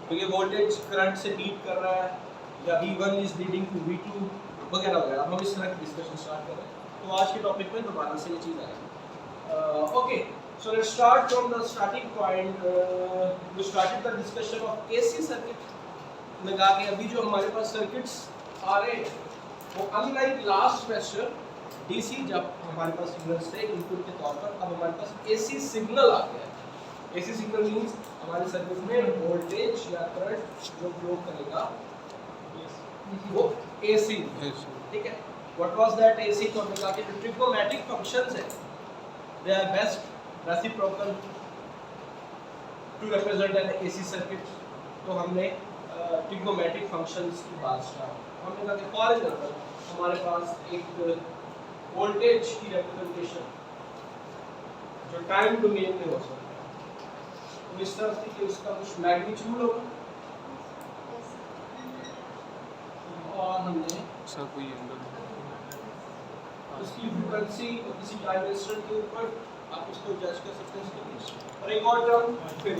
तो ये voltage current से लीड कर रहा है या V1 is leading to V2 वगैरह वगैरह। अब हम इस तरह की डिस्कशन स्टार्ट कर रहे हैं। तो आज के टॉपिक में दोबारा से ये चीज़ आएगी। Okay, so let's start from the starting point. We started the discussion of AC circuit. लगा के अभी जो हमारे पास सर्किट्स आ रहे हैं वो अनलाइक लास्ट क्वेश्चन डीसी जब हमारे पास सिग्नल्स थे इनपुट के तौर पर, अब हमारे पास एसी सिग्नल आ गया है। एसी सिग्नल मींस हमारे सर्किट में वोल्टेज या करंट जो फ्लो करेगा वो एसी, ठीक है। What was that AC? तो हमने कहा कि जो ट्रिग्नोमेट्रिक फंक्शंस है they are best reciprocal to represent an AC circuit. तो हमने ट्रिग्नोमेट्रिक फंक्शंस की बात स्टार्ट, हमने कहा कि फॉर एग्जांपल हमारे पास एक वोल्टेज की रिप्रेजेंटेशन जो टाइम डोमेन में हो सकता है, तो इस तरह से कि उसका कुछ मैग्नीट्यूड होगा और हमने सर कोई एंगल उसकी फ्रीक्वेंसी और किसी टाइम इंस्टेंट के ऊपर आप उसको जज कर सकते हैं उसके बीच। और एक और टर्म फिर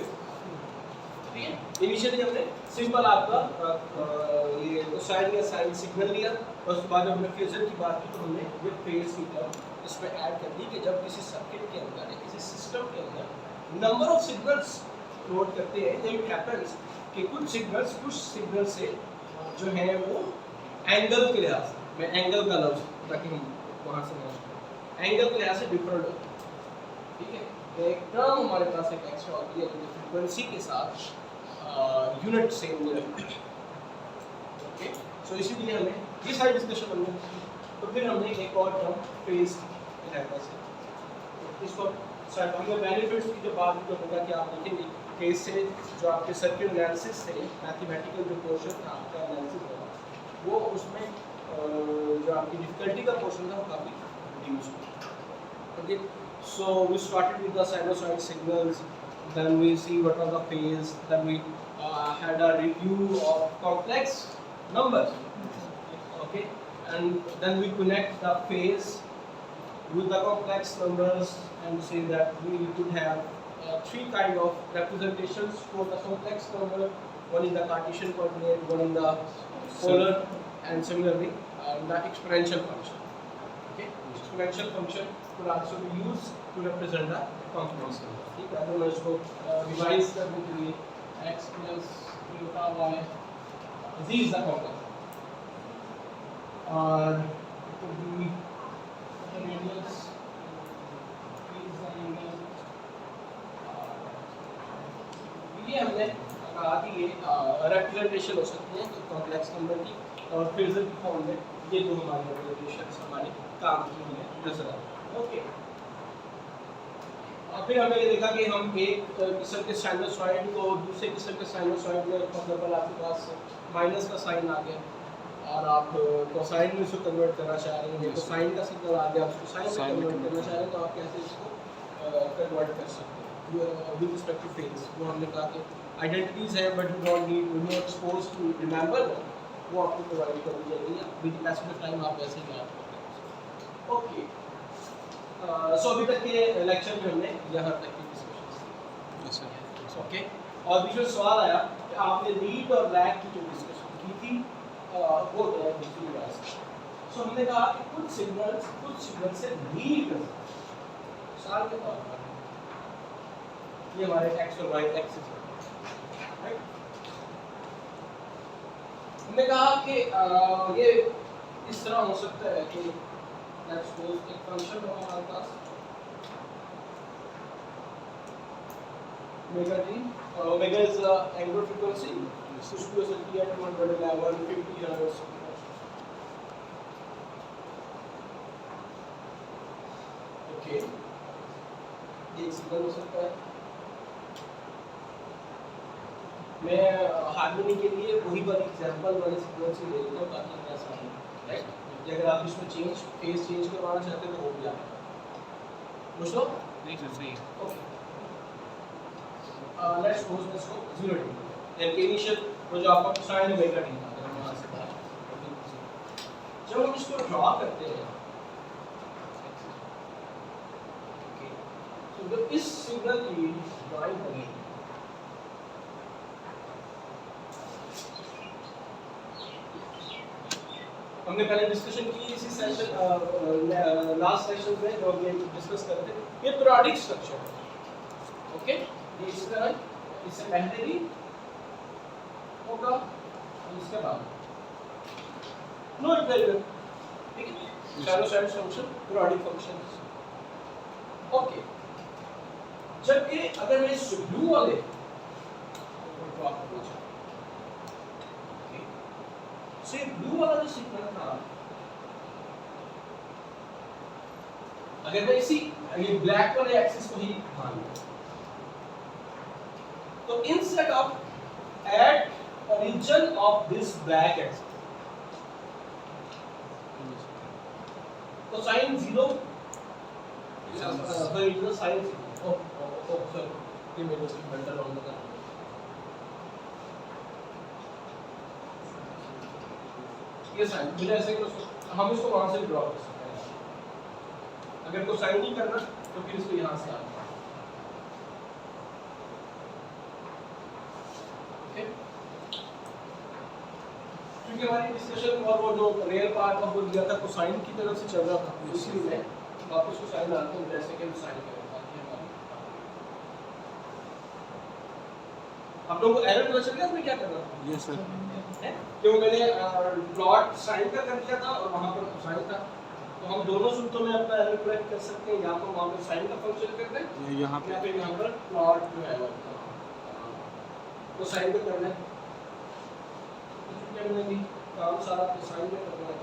ठीक है, इनिशियली हमने सिंपल आपका ये कोसाइन या साइन सिग्नल लिया और उसके बाद हमने फेजर की बात की, तो हमने ये फेज की टर्म इसमें ऐड कर दी कि जब किसी सर्किट के अंदर या किसी सिस्टम के अंदर नंबर ऑफ सिग्नल्स लोड करते हैं तो इट हैपेंस कि कुछ सिग्नल से जो है वो एंगल के लिहाज से, मैं एंगल का लफ्ज ताकि हम वहाँ से एंगल के लिहाज से डिफरेंट होता है, ठीक है। तो एक टर्म हमारे पास एक एक्स्ट्रा होती है जो फ्रीक्वेंसी के साथ यूनिट सेम नहीं रखती, ओके। सो इसीलिए हमने ये सारी डिस्कशन हमने की। तो फिर हमने एक और टर्म फेज रहता है, तो इसको शायद हमने बेनिफिट्स की जो बात की तो होगा कि आप देखेंगे कि इससे जो आपके सर्किट एनालिसिस से मैथमेटिकल जो पोर्शन था आपका एनालिसिस होगा वो उसमें जो आपकी डिफिकल्टी का पोर्शन था वो काफ़ी रिड्यूस हुआ, okay. So we started with the sinusoid signals, then we see what was the phase, then we had a review of complex numbers, okay, and then we connect the phase with the complex numbers and say that we could have three kind of representations for the complex number. One in the Cartesian coordinate, one in the polar, and similarly the exponential function. Okay, exponential function could also be used to represent the complex number. ठीक है, तो मैं इसको revise करने के लिए x plus beta y z is the complex और it could be the radius is the angle। ये हमने कहा कि ये रिप्रेजेंटेशन हो सकती है कॉम्प्लेक्स नंबर की, और फेजर की फॉर्म में ये दो हमारे रिप्रेजेंटेशंस हमारे काम की हमें नजर आए, ओके। और फिर हमने ये देखा कि हम एक किस्म के साइनोसॉइड को दूसरे किस्म के साइनोसॉइड में, मतलब आपके पास माइनस का साइन आ गया और आप कोसाइन में इसको कन्वर्ट करना चाह रहे हैं, तो साइन का सिग्नल आ गया, आप उसको साइन में कन्वर्ट करना चाह रहे हैं, तो आप कैसे इसको कन्वर्ट कर सकते हैं विद रिस्पेक्ट टू फेज। वो हमने कहा कि आइडेंटिटीज है but you don't need, you not suppose to remember, वो आपको प्रोवाइड कर दी जाएगी विद पैसेज ऑफ टाइम, आप वैसे ही याद करते हैं, ओके। सो अभी तक के लेक्चर में हमने यहाँ तक की डिस्कशन की, ओके। और बीच में सवाल आया कि आपने लीड और लैग की जो डिस्कशन की थी वो दूसरी बात से, सो हमने कहा कि कुछ सिग्नल से लीड कर सकते हैं मिसाल के तौर पर, ये हमारे एक्स और वाई एक्सिस है, राइट। हमने कहा कि ये इस तरह हो सकता है कि लेट्स सपोज एक फंक्शन हो हमारे पास omega T, omega is angular frequency, कुछ भी हो सकती है 211 50 हर्ट्ज, ओके। ये सिग्नल हो सकता है। मैं हार्मोनी के लिए वही वाली एग्जांपल वाले सिग्नल से ले लेता हूँ ताकि मैं आसान हो, राइट। अगर आप इसमें फेज चेंज करवाना चाहते हैं तो हो भी जाएगा, मुझको नहीं सर सही ओके। लेट्स सपोज दिस को 0 डिग्री यानी इनिशियल वो जो आपका साइन ओमेगा टी था, अगर वहां से बाहर जब हम इसको ड्रॉ करते हैं, ओके, तो जब इस सिग्नल की ड्राइंग बनेगी हमने पहले डिस्कशन की इसी सेशन लास्ट सेशन में जो हमने डिस्कस कर रहे थे, ये पीरियोडिक स्ट्रक्चर है। ओके, ये इस तरह इससे पहले भी होगा और इसके बाद नो इक्विलिब्रियम, ठीक है, sinusoid function periodic function. Okay, जबकि अगर मैं इस ब्लू वाले तो आपको पूछा से ब्लू वाला जो सीक्वेंस था, अगर मैं इसी ये ब्लैक वाले एक्सिस को ही मान लूं, तो instead of at origin of this black axis तो sine 0 sorry it was sine sorry ये मेरे को मेंटल रॉन्ग लगा। ये साइन मुझे ऐसे हम इसको वहां से भी ड्रॉ कर सकते हैं। अगर को साइन नहीं करना तो फिर इसको यहां से आना, ओके, क्योंकि हमारी डिस्कशन और वो जो रियल पार्ट ऑफ वो दिया था कोसाइन की तरफ से चल रहा था, इसलिए मैं वापस को साइन डालता हूं जैसे कि हम साइन करेंगे। आप लोगों को एरर पता चल गया मैं क्या कर रहा था? Yes sir. क्यों मैंने प्लॉट साइन का कर दिया था और वहां पर कोसाइन था, तो हम दोनों सूत्रों में अपना एरर करेक्ट कर सकते हैं, या तो वहां पर साइन का फंक्शन कर दें ये यहाँ पे या फिर यहां पर प्लॉट जो है वो कोसाइन का करना है। हमने भी काम सारा कोसाइन में करना है।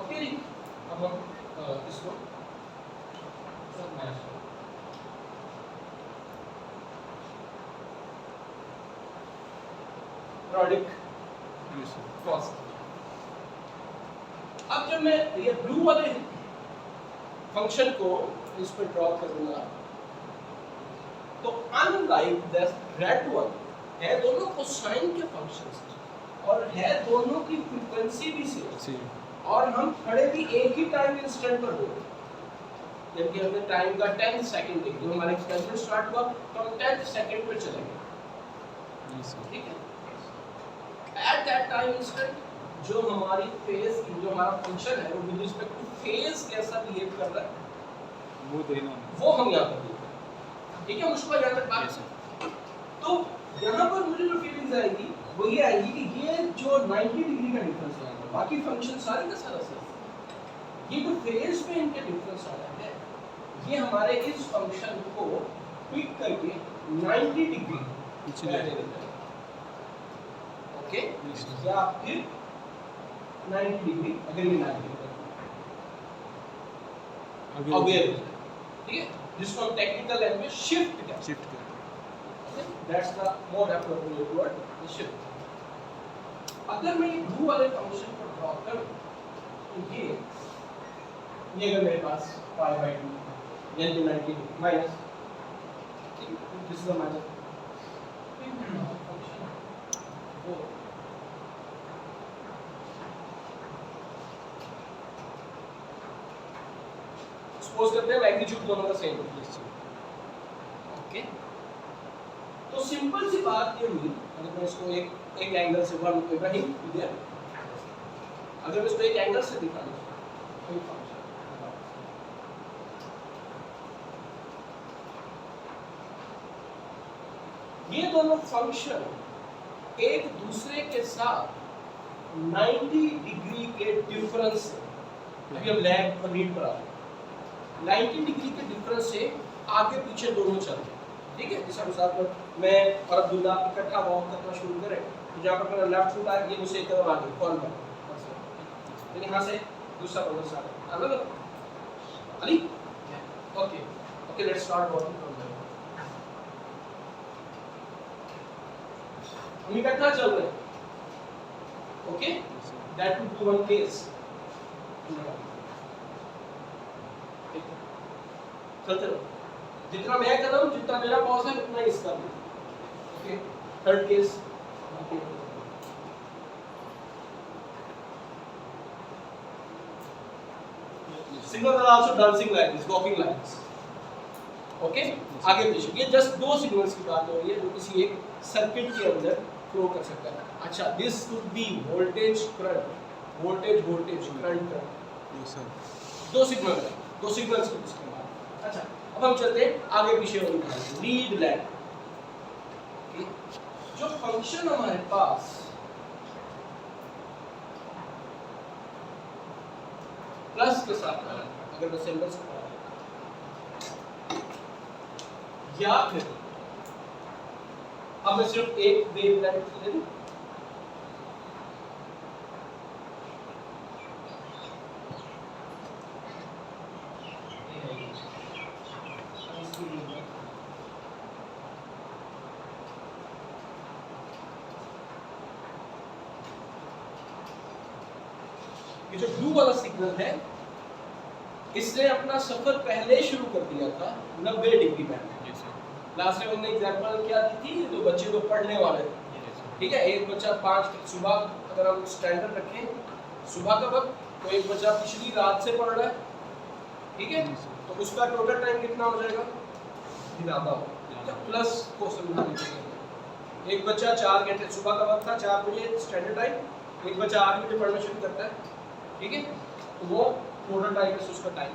ओके जी, अब हम इसको पीरियोडिक यस सर। कॉस्ट। अब जब मैं ये ब्लू वाले फंक्शन को इस पर ड्रॉ करूंगा, तो अनलाइक द रेड वन है दोनों कोसाइन के फंक्शंस और है दोनों की फ्रीक्वेंसी भी सेम, और हम खड़े भी एक ही टाइम इंस्टेंट पर हो, जबकि हमने टाइम का 10 सेकंड देखा, जो हमारा एक्सपेरिमेंट स्टार्ट हुआ तो हम 10 सेकंड पर चलेंगे, ठीक है। एट दैट टाइम इंस्टेंट जो हमारी फेज जो हमारा फंक्शन है वो विद रिस्पेक्ट टू फेज कैसा बिहेव कर रहा है वो देना वो हम यहाँ पर देखते हैं, ठीक है। मुझको यहाँ तक बात है। तो यहाँ पर मुझे जो फीलिंग्स आएगी वो ये आएगी कि ये जो 90 डिग्री का डिफरेंस है, बाकी फंक्शन सारे का सारा सही, ये जो फेज पे इनके डिफरेंस आ रहा है ये हमारे इस फंक्शन को पिक करके 90 डिग्री पीछे ले देता है, ओके, या फिर 90 डिग्री अगर ये 90 डिग्री अवेयर हो जाए, ठीक है, जिसको हम टेक्निकल लैंग्वेज शिफ्ट कहते हैं। शिफ्ट कर that's the more appropriate word, the shift. अगर मैं ये ब्लू वाले फंक्शन को ड्रॉ करूं तो ये अगर मेरे पास पाई बाय 2 यानी कि 90 minus, this is the minus function वो सपोज करते हैं मैग्नीट्यूड दोनों का सेम है, ओके। तो सिंपल सी बात ये हुई, अगर मैं इसको एक एंगल से वन इब्राहिम इधर, अगर मैं इसको एक एंगल से दिखा दूं तो ये फंक्शन ये दोनों फंक्शन एक दूसरे के साथ 90 डिग्री के डिफरेंस से, अभी हम लैब पर रीड पर आ रहे हैं, 90 डिग्री के डिफरेंस से आगे पीछे दोनों चल रहे हैं, ठीक है। जिस अनुसार मैं और अब्दुल्ला इकट्ठा वॉक करना शुरू करें तो जहाँ पर मेरा लेफ्ट फुट आए ये मुझसे एक कदम आगे फॉल बैक, लेकिन यहाँ से दूसरा बंदा स्टार्ट अलग अली, okay okay, let's start walking from there. हम इकट्ठा चल रहे हैं, okay, that would be one case. चलते रहो, जितना मैं कदम जितना मेरा पॉज है उतना इसका भी, okay. Third case, signals are also dancing like this, walking like this, okay आगे पीछे, ये जस्ट दो सिग्नल्स की बात हो रही है जो किसी एक सर्किट के अंदर फ्लो कर सकता है। अच्छा, this could be voltage current, voltage current. Yes, sir. दो सिग्नल है, दो सिग्नल्स को इस्तेमाल। अच्छा, अब हम चलते हैं आगे पीछे वाली बात, लीड लैग। जो फंक्शन हमारे पास प्लस के साथ आ रहा है, अगर मैं सिंबल्स को या फिर अब मैं सिर्फ एक वेवलेंथ ले लूं, ये जो ब्लू वाला सिग्नल है इसने अपना सफर पहले शुरू कर दिया था 90 डिग्री बैंड में। Yes, sir. लास्ट में हमने एग्जांपल क्या दी थी, तो बच्चे तो पढ़ने वाले थे, Yes, sir. ठीक है। एक बच्चा 5 सुबह, अगर हम स्टैंडर्ड रखें सुबह का वक्त, तो एक बच्चा पिछली रात से पढ़ रहा है, ठीक है, Yes, sir. तो उसका टोटल टाइम कितना हो जाएगा, ज़्यादा हो, प्लस को समझाने के लिए। एक बच्चा 4 घंटे, सुबह का वक्त था 4 बजे स्टैंडर्ड टाइम, एक बच्चा 8 बजे पढ़ना शुरू करता है, ठीक है, तो वो टोटल टाइम है उसका टाइम,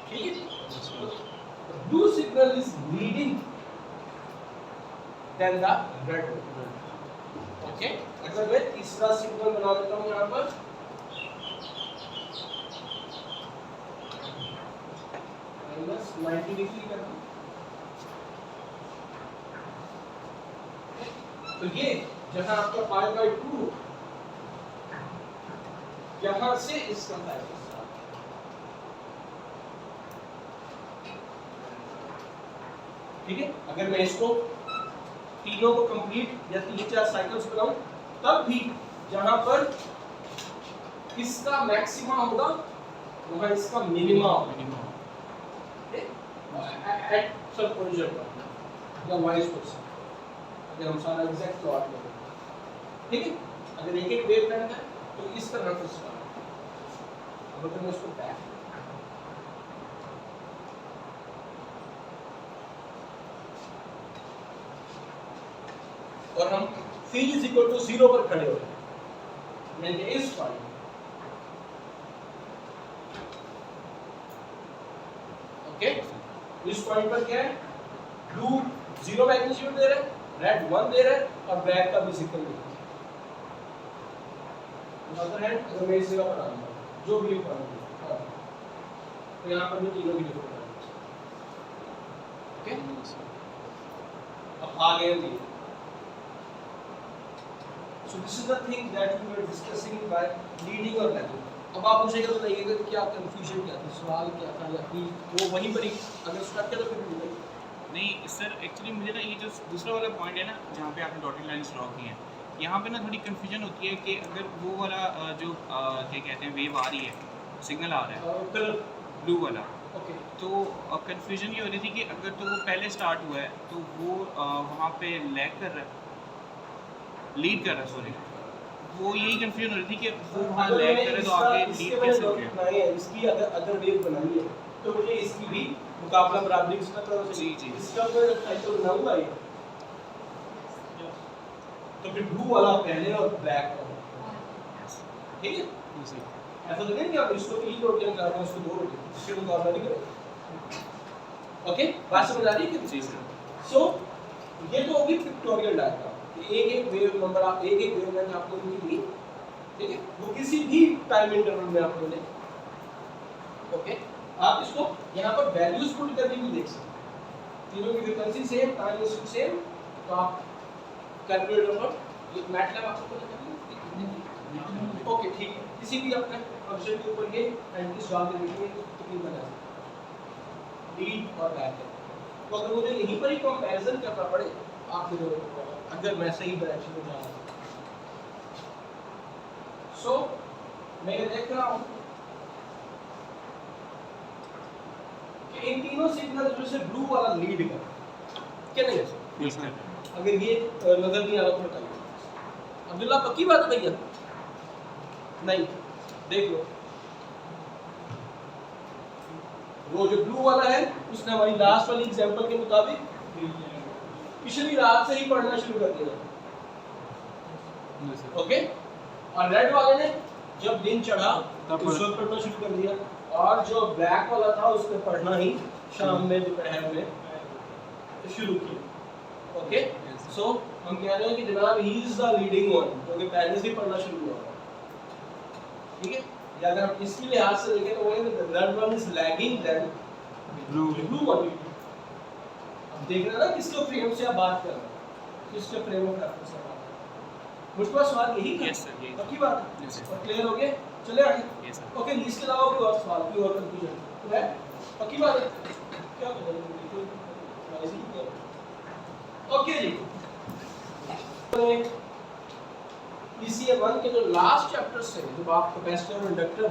ठीक है। Yes, sir. Blue signal is leading than the red one. Okay? अगर मैं तीसरा सिग्नल बना देता हूँ यहाँ पर, माइनस 90 डिग्री करना, तो ये जहाँ आपका π/2 यहाँ से इसका टाइम, ठीक है। अगर मैं इसको तीनों को कंप्लीट या 3-4 साइकिल्स बनाऊं, तब भी जहां पर इसका मैक्सिमा होगा वहां इसका मिनिमा होगा, Minimum. एट सब पोजीशन पर, या वाइस वर्सा, अगर हम सारा एग्जैक्ट प्लॉट करें, ठीक है। अगर एक एक वेवलेंथ है तो इस तरह से स्टार्ट, अब अगर मैं इसको बैक, और हम फील्ड इज इक्वल टू 0 पर खड़े हो रहे हैं, यानी कि इस पॉइंट, ओके, इस पॉइंट पर क्या है, ब्लू 0 मैग्नीट्यूड दे रहा है, रेड 1 दे रहा है, और ब्लैक का भी सिग्नल दे रहा है। अदर हैंड अगर मैं इस जगह पर आऊंगा, जो भी पॉइंट है, तो यहाँ पर भी तीनों की डिफरेंट है, ओके। Yes, sir. अब आ गए ये, so this is the thing that we were discussing by leading or lagging। अब आप पूछेंगे तो लगेगा कि क्या कंफ्यूजन क्या था, सवाल क्या था, या फिर वो वहीं पर ही अगर स्टार्ट किया तो फिर भी नहीं सर, एक्चुअली मुझे ना ये जो दूसरा वाला पॉइंट है ना, जहाँ पे आपने डॉटेड लाइन्स ड्रॉ की हैं, यहाँ पे ना थोड़ी कंफ्यूजन होती है कि अगर वो वाला जो क्या कहते हैं वेव आ रही है, सिग्नल आ रहा है कलर, ब्लू वाला, ओके, तो कंफ्यूजन ये हो रही थी कि अगर तो वो पहले स्टार्ट हुआ है तो वो वहाँ पे लैग कर रहा है, लीड कर रहा है, सॉरी, वो यही कंफ्यूजन हो रही थी कि वो वहाँ लैग कर रहा है तो आगे लीड कैसे हो गया। बनाई है, इसकी अगर वेव बनानी है तो मुझे इसकी भी मुकाबला बराबरी इसका करना चाहिए। जी, जी। इसका अगर साइकिल बना हुआ है तो फिर ब्लू वाला पहले और ब्लैक वाला, ठीक है। Yes, sir. ऐसा तो नहीं कि आप इसको 3 रोटियां खा रहे हो, उसको 2 रोटियां, इससे मुकाबला नहीं करो, ओके। बात समझ आ रही है कि जी सर। सो ये तो होगी पिक्टोरियल डायग्राम, एक एक वेव नंबर आप एक एक वेवलेंथ आपको उनकी दी, ठीक है, वो किसी भी टाइम इंटरवल में आपको ले, ओके। आप इसको यहाँ पर वैल्यूज पुट करके भी देख सकते हैं, तीनों की फ्रीक्वेंसी सेम, टाइम सेम, तो आप कैलकुलेटर पर मैटलैब आपको पता चलेगा, ओके, ठीक है। किसी भी अपने फंक्शन के ऊपर ये एंट्रीज डाल के देखिए कितनी बना है, लीड और बैक है। तो अगर मुझे यहीं पर ही कंपैरिजन करना पड़े, आप फिर अगर मैं सही डायरेक्शन में जा रहा हूँ, सो मैं ये देख रहा हूँ कि इन तीनों सिग्नल में से ब्लू वाला लीड कर, क्या नहीं? Yes, sir. अगर ये नजर नहीं आ रहा तो बताइए। अब्दुल्ला पक्की बात है भैया? नहीं, देख लो वो जो ब्लू वाला है उसने हमारी लास्ट वाली एग्जांपल के मुताबिक पिछली रात से ही पढ़ना शुरू कर दिया। Yes, sir. ओके, और रेड वाले ने जब दिन चढ़ा तब उस वक्त पढ़ना शुरू कर दिया, और जो ब्लैक वाला था उसने पढ़ना ही शाम में दोपहर में शुरू किया। Okay, Yes, sir. सो हम कह रहे हैं कि जनाब he is the leading one, क्योंकि पहले से ही पढ़ना शुरू हुआ। ठीक है, या अगर हम इसकी लिहाज से देखें तो वो है red one is lagging than Blue. Blue one. अब देख रहे हैं ना किसके फ्रेम से आप बात कर रहे हैं, किसके फ्रेम ऑफ रेफरेंस से बात कर रहे हैं। मुझको सवाल यही था। Yes, sir, यही था। पक्की बात है? Yes, sir. और क्लियर हो गया? चले आगे। Yes, sir. ओके, इसके अलावा कोई और सवाल, कोई और कंफ्यूजन तो है? पक्की बात है? क्या पता है, बिल्कुल ऐसे ही किया। ओके जी, ECM1 के जो लास्ट चैप्टर से जब आप कैपेसिटर और इंडक्टर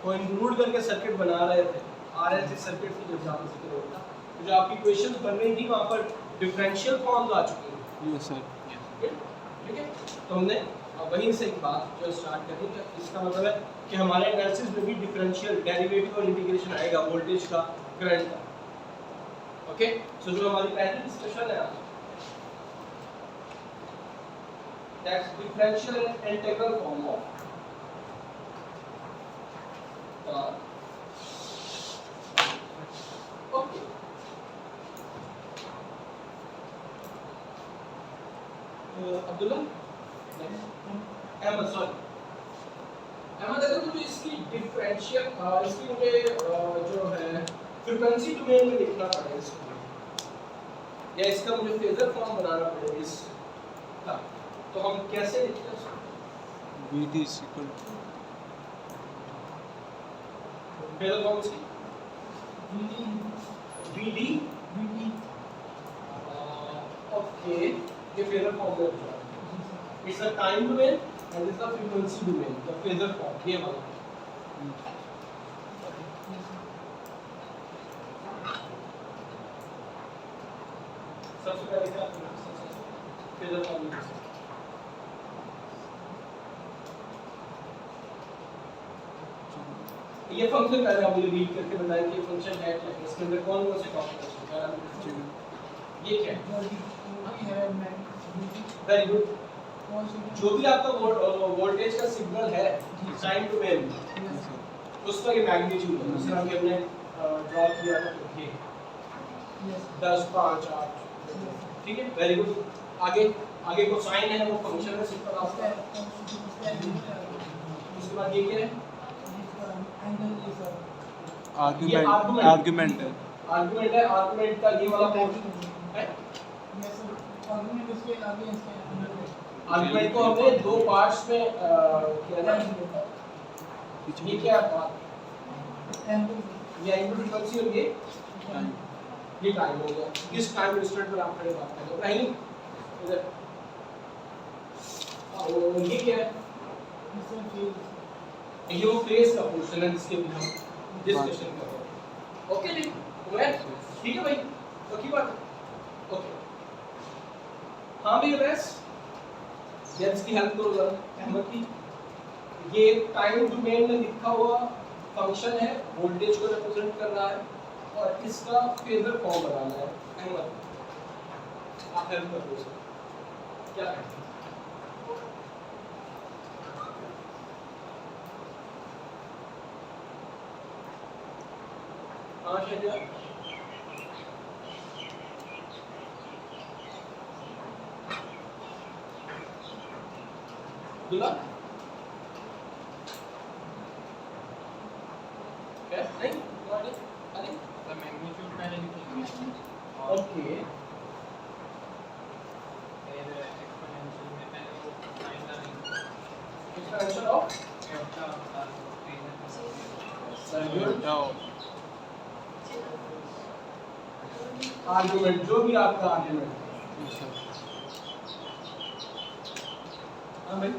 को इंक्लूड करके सर्किट बना रहे थे, RLC सर्किट की जब ज्यादा जिक्र होता, तो जो आपकी क्वेश्चंस बन रही थी वहां पर डिफरेंशियल फॉर्म्स आ चुकी हैं। Yes, sir. ठीक है, तो हमने वहीं से एक बात जो स्टार्ट करी है, इसका मतलब है कि हमारे एनालिसिस में भी डिफरेंशियल, डेरिवेटिव और इंटीग्रेशन आएगा वोल्टेज का, करंट का। ओके, सो जो हमारी पहली डिस्कशन है that's differential and integral form of okay. Abdullah Ahmed, sorry Ahmed, अगर मुझे इसकी डिफरेंशियल इसकी मुझे जो है फ्रीक्वेंसी डोमेन में लिखना पड़ेगा इसको, या इसका मुझे फेजर फॉर्म बनाना पड़ेगा इसका, तो हम कैसे लिखते हैं इसको? VT is equal to phasor form इसकी VD ओके, ये फेजर फॉर्म में होता है। It's a time domain and it's a frequency domain, the phasor form, ये वाला। सबसे पहले क्या करना है? phasor form में ये फंक्शन पहले आप मुझे रीड करके बताएं कि ये फंक्शन है क्या, इसके अंदर कौन कौन से कॉम्पोनेंट्स हैं? ये क्या है? Very good. जो भी आपका वोल्टेज का सिग्नल है टाइम डोमेन, Yes, sir. उसका ये मैग्नीट्यूड है, जिसे हमने ड्रॉ किया था ये 10 5 8। ठीक है, वेरी गुड। आगे आगे कोसाइन है, वो फंक्शन है सिंपल आपका। उसके बाद ये क्या है? Argument. argument. Argument है. आर्गुमेंट है, आर्गुमेंट का ये वाला पोर्शन है। आर्गुमेंट को हमने दो पार्ट्स में किया था। ये क्या है? ये इनपुट फ्रीक्वेंसी और ये Time. टाइम हो गया। किस टाइम इंस्टेंट पर आप खड़े बात कर रहे हो? राइट, इधर। और ये क्या है? ये वो फेस का पोर्शन है जिसके भी हम डिस्कशन कर रहे हैं। ओके जी, ठीक है भाई, ओके बात। ओके, हाँ भैया बस जेंट्स की हेल्प करो जरा अहमद की। ये टाइम डोमेन में लिखा हुआ फंक्शन है, वोल्टेज को रिप्रेजेंट कर रहा है और इसका फेजर फॉर्म बनाना है। अहमद आप हेल्प कर दो सर, क्या है? हाँ शहजा, दूल्हा क्या नहीं अरे The magnitude पहले लिखेंगे ओके फिर exponential में पहले वो sign डालेंगे। इसका आंसर ऑफ सर्किट आर्गुमेंट, जो भी आपका आर्गुमेंट। Yes, sir. हाँ भाई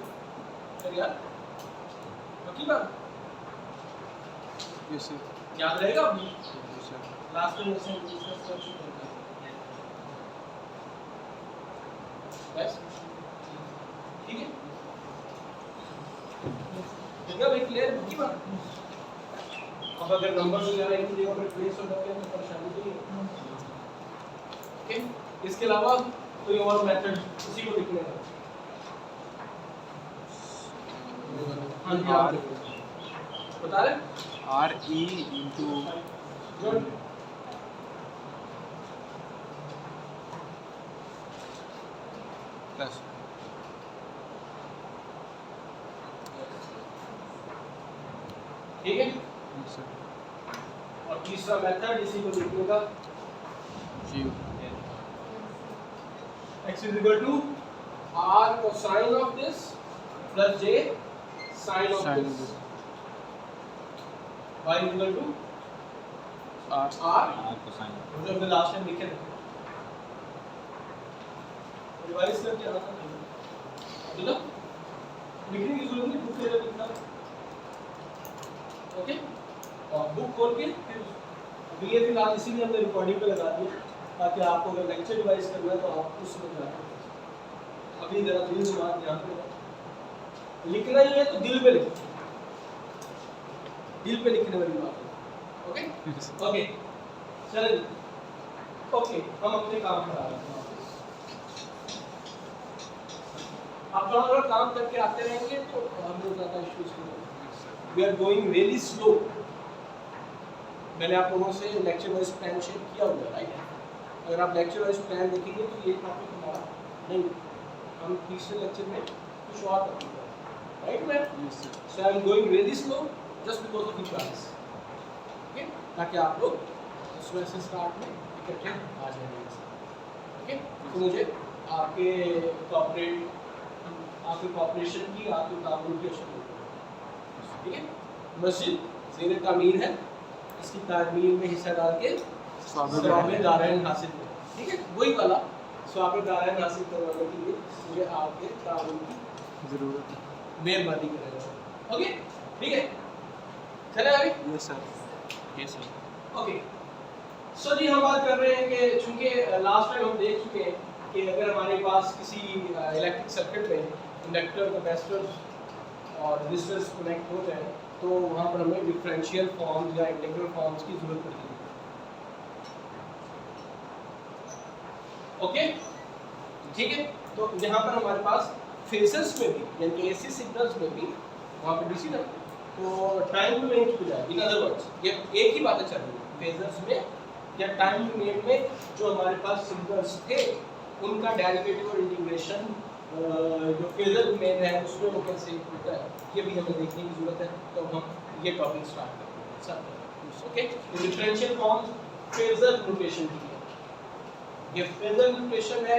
चल यार, बाकी बात Yes, sir. याद रहेगा आपको? Yes, sir. लास्ट में से डिस्कस कर चुके हैं बस, ठीक है? ठीक है भाई, क्लियर? बाकी बात अब अगर नंबर वगैरह इन जगह पर प्लेस हो जाते हैं तो परेशानी तो नहीं है। ओके, इसके अलावा कोई और मेथड इसी को लिखने का? हाँ जी, आप बता रहे RE into गुड। plus ठीक है, yes sir और तीसरा मेथड इसी को लिखने का G x is equal to r cosine of this plus j sine of sin this, this y is equal to R r जो हमने लास्ट टाइम लिखे थे, रिवाइज करके आना था मतलब लिखने की जरूरत नहीं, बुक से लिखना। ओके, और बुक खोल के फिर अभी ये फिलहाल इसीलिए हमने रिकॉर्डिंग पे लगा दिया ताकि आपको अगर लेक्चर रिवाइज करना है तो आप उस समय जाएं। अभी जरा दिल दिमाग ध्यान पे लगाओ। लिखना ही है तो दिल पे लिखो, दिल पे लिखने वाली बात है। ओके ओके चलिए, ओके हम अपने काम पर आ रहे हैं। आप थोड़ा थोड़ा काम करके आते रहेंगे तो हमें ज़्यादा इश्यूज नहीं होंगे। We are going really slow. मैंने आप लोगों से लेक्चर वाइज प्लान शेयर किया हुआ है, राइट? अगर आप लेक्चर वाइज प्लान देखेंगे तो ये टॉपिक हमारा नहीं, हम तीसरे लेक्चर में कुछ और करेंगे, right ma'am? yes sir so I am going really slow just because of you guys, okay? ताकि आप लोग सुबह से स्टार्ट में इकट्ठे आ जाएंगे, ओके? तो मुझे आपके कॉपरेशन की, आपके ताउन की आवश्यकता है, ठीक है? मस्जिद ज़ेर तामीर है, इसकी तामीर में हिस्सा डाल के स्वाबे दारैन हासिल करें, ठीक है? वही वाला स्वाबे दारैन हासिल करवाने के लिए मुझे आपके ताउन की जरूरत है मेहरबानी करेगा, ओके? ठीक है, चले आगे। yes sir ओके, सो जी हम बात कर रहे हैं कि चूंकि लास्ट टाइम हम देख चुके हैं कि अगर हमारे पास किसी इलेक्ट्रिक सर्किट में इंडक्टर, कैपेसिटर और रेजिस्टर्स कनेक्ट हो जाए तो वहाँ पर हमें डिफरेंशियल फॉर्म्स या इंटीग्रल फॉर्म्स की जरूरत पड़ती है, ओके? ठीक है, तो यहाँ पर हमारे पास फेसेस में भी यानी कि एसी सिग्नल्स में भी वहाँ पर डीसी ना तो टाइम डोमेन की बजाय, इन अदर वर्ड्स ये एक ही बातें चल रही है, फेजर्स में या टाइम डोमेन में जो हमारे पास सिग्नल्स थे उनका डेरिवेटिव और इंटीग्रेशन जो फेजर डोमेन है उसमें वो कैसे होता है ये भी हमें देखने की जरूरत है। तो हम ये टॉपिक स्टार्ट करते हैं सब, okay? Differential forms phasor notation की है, ये फेजर नोटेशन है,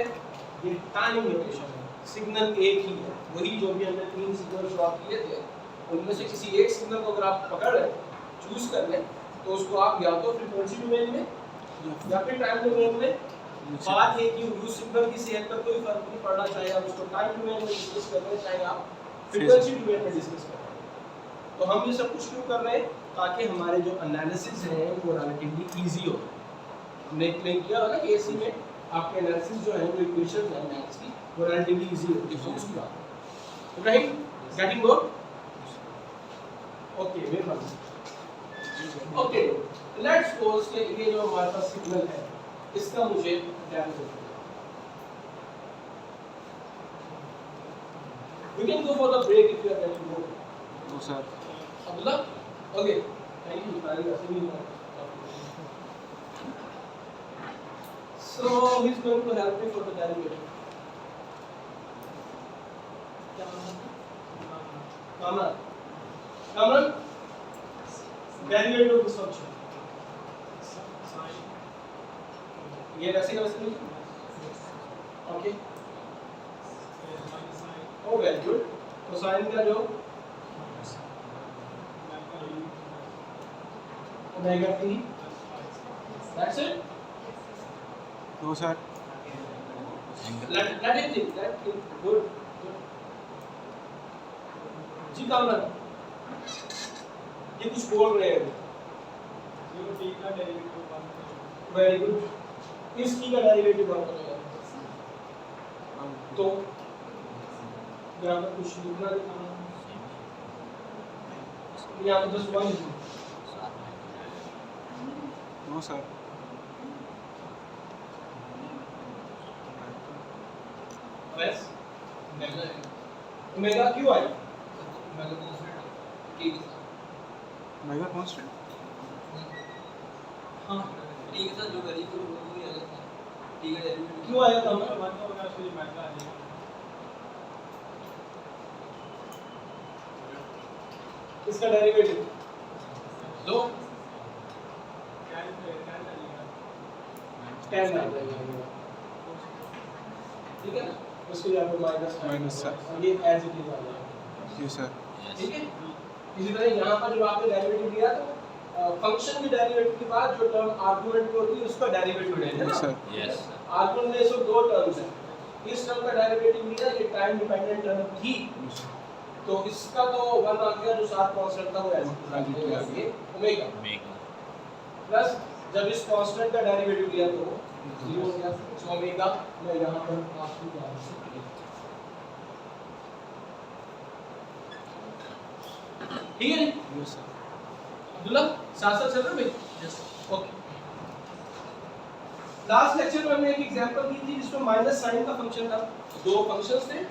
ये टाइम नोटेशन है, सिग्नल एक ही है, वही जो भी हमने 3 सिग्नल ड्रॉ किए थे उनमें से किसी एक सिग्नल को अगर आप पकड़ लें, चूज कर लें तो उसको आप या तो फ्रीक्वेंसी डोमेन में या फिर टाइम डोमेन में, बात है कि उस सिग्नल की सेहत पर कोई फर्क नहीं पड़ना, चाहे आप उसको टाइम डोमेन में डिस्कस कर रहे हैं चाहे आप फ्रीक्वेंसी डोमेन में डिस्कस कर रहे हैं। तो हम ये सब कुछ क्यों कर रहे हैं? ताकि हमारे जो एनालिसिस है वो रिलेटिवली इजी हो। हमने एक्सप्लेन किया ना कि एसी में आपके एनालिसिस जो है वो इक्वेशंस हैं मैथ्स की वो रिलेटिवली इजी होती है, उसकी बात राइट? Getting good? ओके, मेहरबानी। ओके, लेट्स सपोज कि ये जो हमारे पास सिग्नल है इसका मुझे derivative, we can go for the break if you are ready to go. no sir Abdullah, okay, thank you. So he's going to help me for the derivative. Kamran, derivative of this function. ये वैसे का वैसे नहीं, okay? ओ very good. Cosine का जो omega T, that's it. no sir let it think, good जी कामरान, ये कुछ बोल रहे हैं, वेरी गुड। इस की का डेरिवेटिव वन बनेगा तो यहाँ पर कुछ लिखना, यहाँ पर 10 1 नो सर बस ओमेगा क्यों आया मेगा कांस्टेंट हाँ ठीक है सर जो वेरिएबल होगा वो ही अलग था ठीक है डेरिवेटिव क्यों आया था इसका डेरिवेटिव लो tan आ जाएगा ठीक है ना उसके लिए आपको माइनस सर। और ये एज इट इज आ जाएगा जी सर ठीक है इसी तरह यहाँ पर जब आपने डेरिवेटिव लिया तो फंक्शन के डेरिवेटिव के बाद जो टर्म आर्गुमेंट में होती है उसका डेरिवेटिव लेना है जी ना सर यस आर्गुमेंट में सिर्फ दो टर्म्स हैं इस टर्म का डेरिवेटिव लिया ये टाइम डिपेंडेंट टर्म थी तो इसका तो वन आ गया जो साथ कांस्टेंट था वो एज इट इज आ गया ओमेगा ओमेगा प्लस जब इस कांस्टेंट का डेरिवेटिव लिया तो 0 हो गया सो ओमेगा मैं यहाँ पर आपको ध्यान से ठीक है नहीं यस सर अब्दुल्ला साथ साथ चल रहे हो भाई यस ओके लास्ट लेक्चर में हमने एक एग्जांपल दी थी जिसमें माइनस साइन का फंक्शन था दो फंक्शंस थे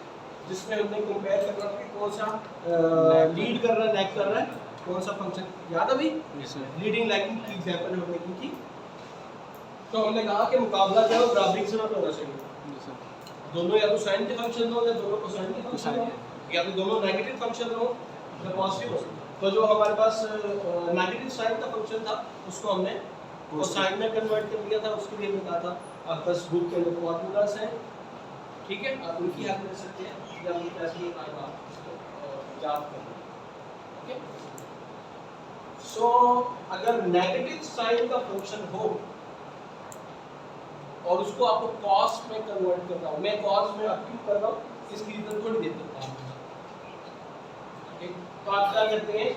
जिसमें हमने कंपेयर करना था कि कौन सा लीड कर रहा है लैग कर रहा है कौन सा फंक्शन याद है भाई यस सर लीडिंग लैगिंग की एग्जांपल हमने की थी तो हमने कहा कि मुकाबला जो है बराबरी के साथ होना चाहिए जी सर दोनों या तो साइन के फंक्शन हो या दोनों कोसाइन के फंक्शन कोसाइन हो या तो दोनों नेगेटिव फंक्शन हो या पॉजिटिव हो तो जो हमारे पास नेगेटिव साइन का फंक्शन था उसको हमने कोसाइन में कन्वर्ट कर दिया था उसके लिए हमने कहा था आप बस बुक के अंदर फॉर्मूलाज हैं ठीक है आप उनकी हेल्प ले सकते हैं या उनकी ऐसे ही आप इसको याद कर लें ओके सो अगर नेगेटिव साइन का फंक्शन हो और उसको आपको कॉस में कन्वर्ट करना हो मैं कॉस में क्यों कर रहा हूँ इसकी रीजन थोड़ी देर तक ठीक तो आप क्या करते हैं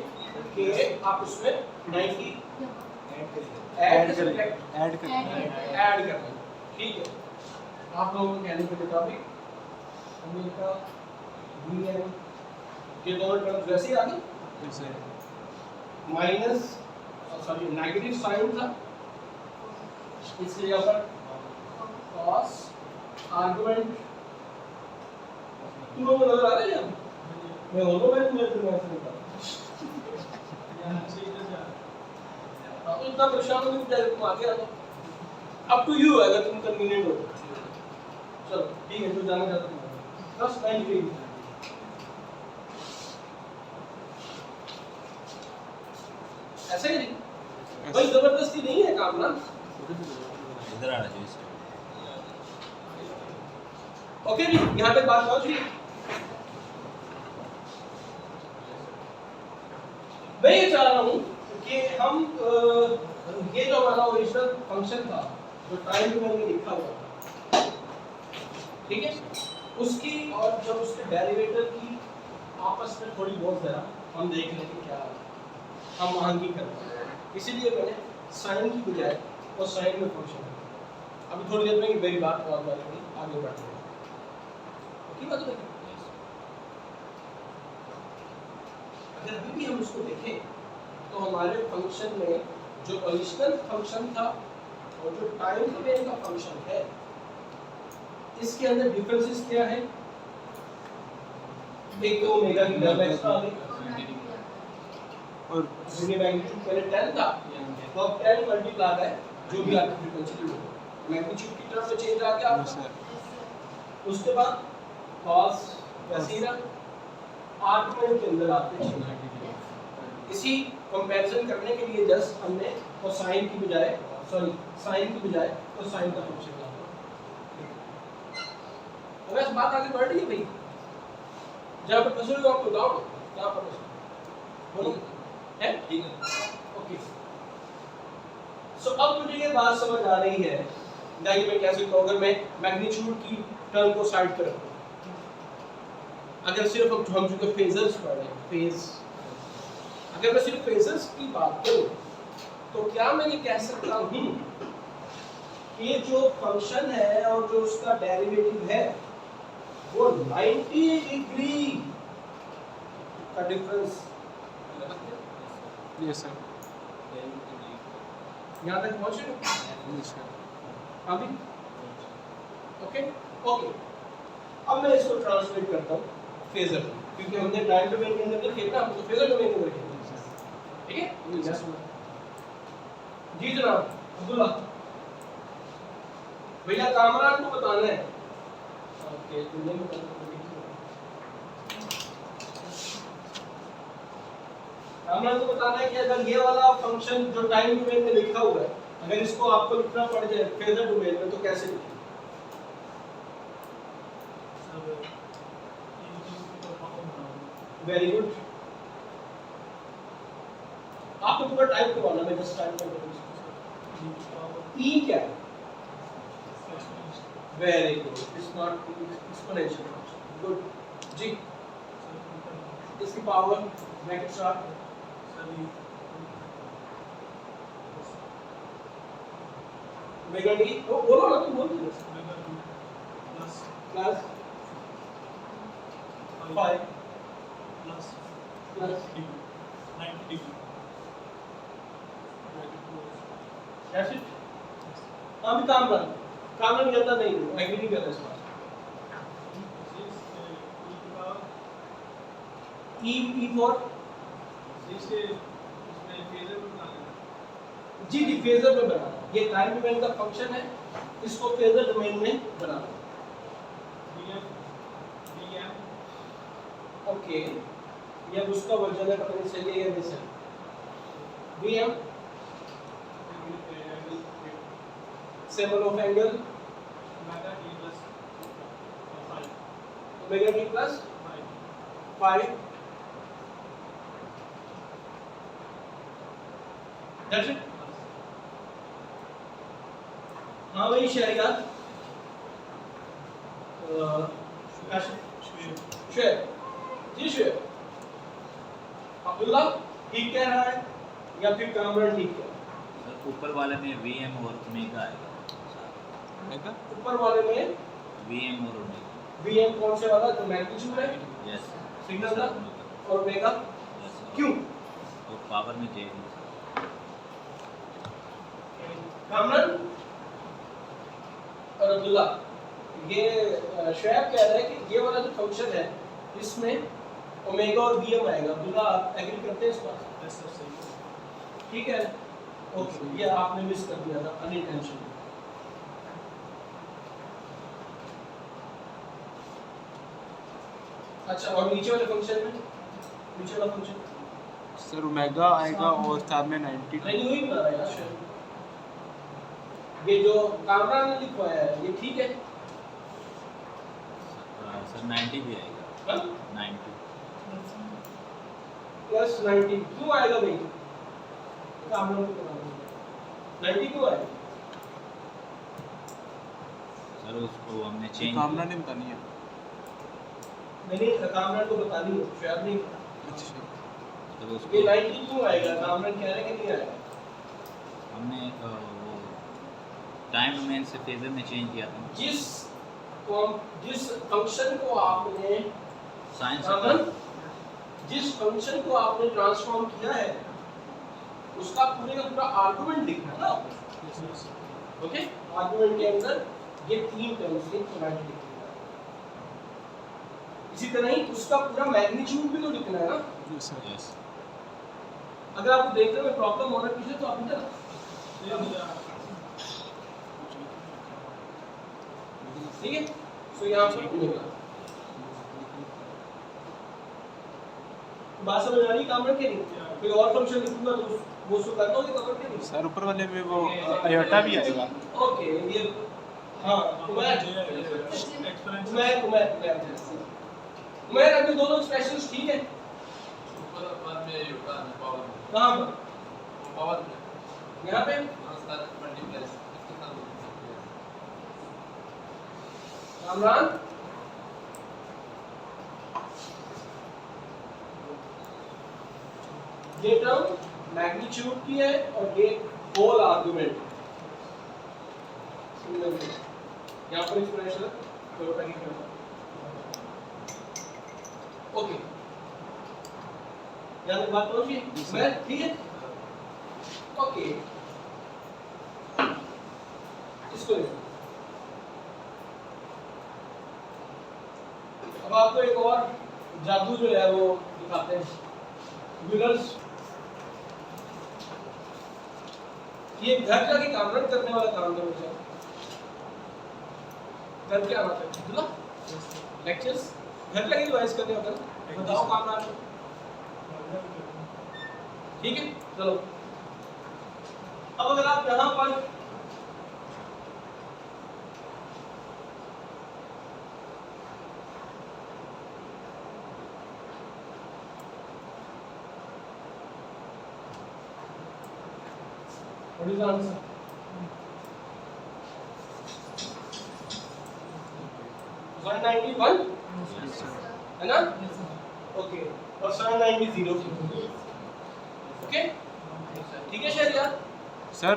कि आप उसमें 90 ऐड कर ठीक है आप लोगों को कहने के मुताबिक अमेरिका यूनियन ये दोनों टर्म्स वैसे ही आ गए yes sir minus sorry negative sign था इसके यहाँ पर cos आर्गुमेंट तुम लोग नजर आ रहे हैं मैं दोनों में तुम्हें ऐसे निकाल अब इतना परेशान हो तुम तुम आगे आ जाओ अप टू यू अगर तुम कन्वीनियंट हो चलो ठीक है तो जाना चाहता हूँ बस 93 ऐसा ही नहीं भाई जबरदस्ती नहीं है काम ना इधर आना चाहिए सर ओके जी यहाँ पे बात पहुंच गई मैं ये चाह रहा हूँ कि हम ये जो हमारा ओरिजिनल फंक्शन था जो टाइम में मैंने लिखा हुआ था ठीक है उसकी और जब उसके डेरिवेटिव की आपस में थोड़ी बहुत जरा हम देख लें कि क्या हम वहाँ की करते हैं इसीलिए मैंने साइन की बजाय और साइन में फंक्शन अभी थोड़ी देर में मेरी बात और करेंगे आगे बढ़ते हैं की बात है अगर अभी भी हम उसको देखें तो हमारे फंक्शन में जो ओरिजिनल फंक्शन था और जो टाइम डोमेन का फंक्शन है इसके अंदर डिफरेंसेस क्या है एक तो ओमेगा की टर्म एक्स्ट्रा आ गई और जिसकी मैग्नीट्यूड पहले 10 था तो अब 10 मल्टीप्लाई है जो भी आपकी फ्रीक्वेंसी हो मैग्नीट्यूड की टर्म में चेंज आ गया यस सर उसके बाद cos वैसे ही ना आर्गुमेंट के अंदर आते हैं इसी कंपैरिजन करने के लिए जस्ट हमने कोसाइन की बजाय सॉरी साइन की बजाय कोसाइन का फंक्शन लिया तो बस बात आगे बढ़ रही है भाई जब आप फंसे हो आपको डाउट क्या पता बोलो है ठीक है ओके सो अब मुझे ये बात समझ आ रही है कि मैं कैसे कहूँ अगर मैं मैग्नीट्यूड की टर्म को साइड पर रखूँ अगर सिर्फ हम जो फेजर्स पढ़ रहे हैं फेज अगर मैं सिर्फ फेजर्स की बात करूं तो क्या मैं ये कह सकता हूं कि ये जो फंक्शन है और जो उसका डेरिवेटिव है वो 90 डिग्री का डिफरेंस यस सर यहाँ तक पहुँचे ना? Yes, sir. अभी ओके ओके अब मैं इसको ट्रांसलेट करता हूँ फेजर में, क्योंकि हमने टाइम डोमेन के अंदर खेलना, हमको फेजर डोमेन के अंदर खेलना है। ठीक है जी जनाब अब्दुल्ला भैया कामरान को बताना है। ओके तुमने कामरान को बताना है कि अगर ये वाला फंक्शन जो टाइम डोमेन में लिखा हुआ है, अगर इसको आपको लिखना पड़ जाए फेजर डोमेन में तो कैसे लिखें? Very good. आपको पूरा टाइप करवाना, मैं जस्ट टाइप कर दूं। ई क्या है? Very good, it's not exponential function. Good जी। इसकी power bracket start omega D, वो बोलो ना, तुम बोल दो plus 5 plus 90 degree. That's it? अभी कामरान कहता नहीं, एग्री नहीं करता इस बात। E for जी फेजर में बनाना, ये टाइम डोमेन का फंक्शन है, इसको फेजर डोमेन में बनाना। ओके ये उसका वर्जन है, पता नहीं चलिए या नहीं sir. VM symbol of angle omega t plus 5 that's it। हाँ भाई शहरियार शेर जी शेर अब्दुल्ला ठीक कह रहा है या फिर कामरान ठीक कह रहा है? सर ऊपर वाले में VM और ओमेगा आएगा। Omega? ऊपर वाले में VM और ओमेगा। VM कौन से वाला जो मैग्नीट्यूड है यस सिग्नल का और ओमेगा यस क्यों? तो पावर में J है। कामरान और अब्दुल्ला ये शोएब कह रहा है कि ये वाला जो फंक्शन है इसमें ओमेगा और VM आएगा। अब्दुल्ला आप एग्री करते हैं इस बात से? यस सर सही ठीक है ओके ये आपने मिस कर दिया था अनइंटेंशनली। अच्छा और नीचे वाले फंक्शन में नीचे वाला फंक्शन सर ओमेगा आएगा और साथ में 90 नहीं वही बना रहा है यार। ये जो कामरान ने लिखवाया है ये ठीक है? सर 90 भी आएगा। हाँ 90 प्लस 90 क्यों आएगा भाई? कामरान को बता दो 90 क्यों आएगा? सर उसको हमने चेंज कामना ने बतानी है। मैंने कामरान को बतानी है शायद नहीं। अच्छा तो ये उसको 90 क्यों आएगा? कामरान कह रहे हैं कि नहीं आएगा। हमने वो टाइम डोमेन से फेजर में चेंज किया था। जिस फंक्शन को आपने साइंस जिस फंक्शन को आपने ट्रांसफॉर्म किया है उसका पूरे का पूरा आर्गुमेंट लिखना है ना आपको। ओके आर्गुमेंट के अंदर ये तीन टर्म्स हैं प्रोवाइड लिखना है। इसी तरह ही उसका पूरा मैग्नीट्यूड भी तो लिखना है ना। Yes sir. यस अगर आपको देखने में प्रॉब्लम हो रहा है पीछे तो आप इधर ठीक है सो यहाँ पर मिलेगा। बात समझ आ रही कामरान के नहीं? कोई और फंक्शन लिखूंगा तो वो सो करता हूँ कामरान के नहीं? सर ऊपर वाले में वो आयोटा भी आएगा। ओके ये हाँ उमर अभी दोनों एक्सप्रेशंस ठीक है? कहाँ पर? यहाँ पे कामरान ये टर्म मैग्नीट्यूड की है और ये होल आर्गुमेंट यहाँ पर एक्सप्रेशन ओके यहाँ तक बात पहुंची मैं ठीक है ओके इसको ले लो। अब आपको एक और जादू जो है वो दिखाते हैं, व्हीलर्स। ये घर जाके काम रन करने वाला काम है मुझे। घर क्या आना चाहिए दूल्हा लेक्चर्स घर जाके रिवाइज करने होता है, बताओ काम ना। ठीक है चलो। अब अगर आप यहाँ पर What is the answer? One 91 है ना? ओके और 790 ओके ठीक है शहरिया। सर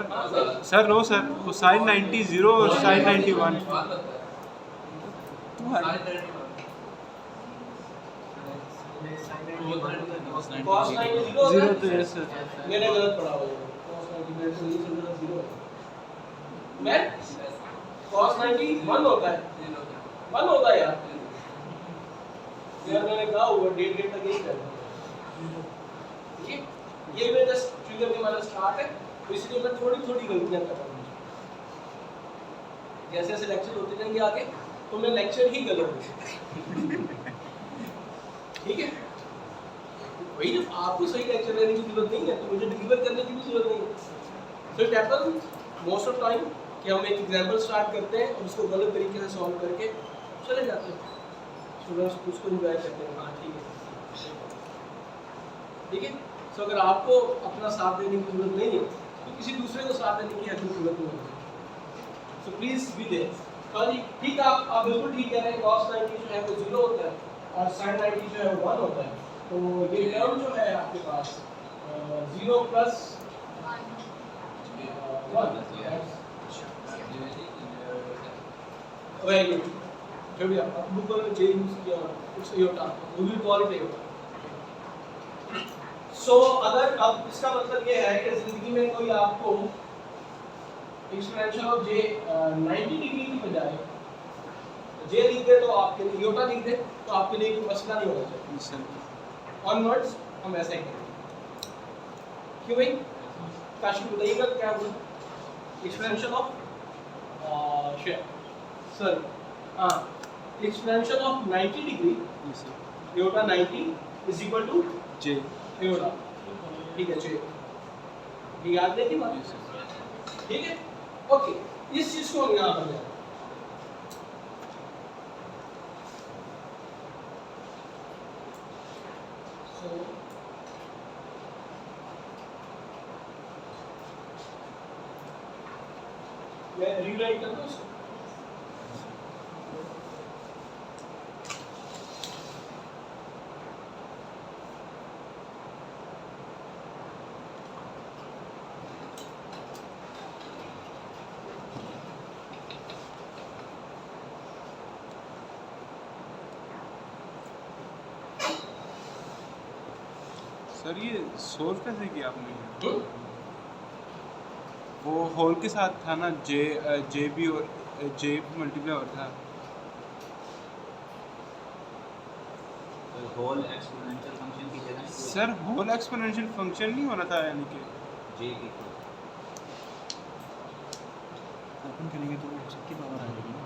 सर नो सर वो साइन 90 0 और साइन 91 cos 90 0 0 तो यस सर मैंने गलत पढ़ा हुआ है। cos 90 मैंने तो नहीं समझा 0 मैं cos 90 1 होता है 1 होता है यार मैंने कहा हुआ डेट तक यही करना। ठीक है ये मैं जस्ट ट्रिगर के माना स्टार्ट है तो इसलिए मैं थोड़ी थोड़ी गलतियां कर रहा हूँ। जैसे जैसे लेक्चर होते जाएंगे आगे तो मैं लेक्चर ही गलत हूँ। ठीक है वही जब आपको सही लेक्चर लेने की जरूरत नहीं है तो मुझे डिलीवर करने की भी जरूरत नहीं है। So it happens most of time कि हम एक एग्जांपल स्टार्ट करते हैं और उसको गलत तरीके से सॉल्व करके चले जाते हैं। स्टूडेंट्स उसको एंजॉय करते हैं। हाँ ठीक है ठीक है। सो अगर आपको अपना साथ देने की जरूरत नहीं है तो किसी दूसरे को साथ देने की जरूरत नहीं है। So please be there. Sorry ठीक है आप बिल्कुल ठीक कह रहे हैं। cos 90 जो है वो 0 होता है और sin 90 जो है वो 1 होता है। तो ये टर्म जो है आपके पास 0 प्लस 1 वेरी गुड। जो भी आप बुक में जे यूज किया it's iota we will call it iota. So अगर अब इसका मतलब ये है कि जिंदगी में कोई आपको एक्सपोनेंशियल ऑफ जे 90 डिग्री की बजाय जे लिख दे तो आपके लिए योटा लिख दे तो आपके लिए कोई मसला नहीं होना चाहिए। सर ऑनवर्ड्स हम ऐसा ही करेंगे। क्यों भाई काशी बताइएगा क्या बोल एक्सपोनेंशियल ऑफ शेयर सर हाँ exponential of 90 degree yes sir iota 90 is equal to J iota. ठीक है जे ये याद है कि बात ठीक है ओके। इस चीज को हम यहाँ पर ले मैं रीराइट करता हूँ इसको। सर ये सोल्व कैसे किया आपने? वो होल के साथ था ना जे भी और जे मल्टीप्लाई और था होल एक्सपोनेंशियल फंक्शन की जगह सर होल एक्सपोनेंशियल फंक्शन नहीं होना था यानी कि जे की ओपन करेंगे तो सबकी पावर आ जाएगी ना।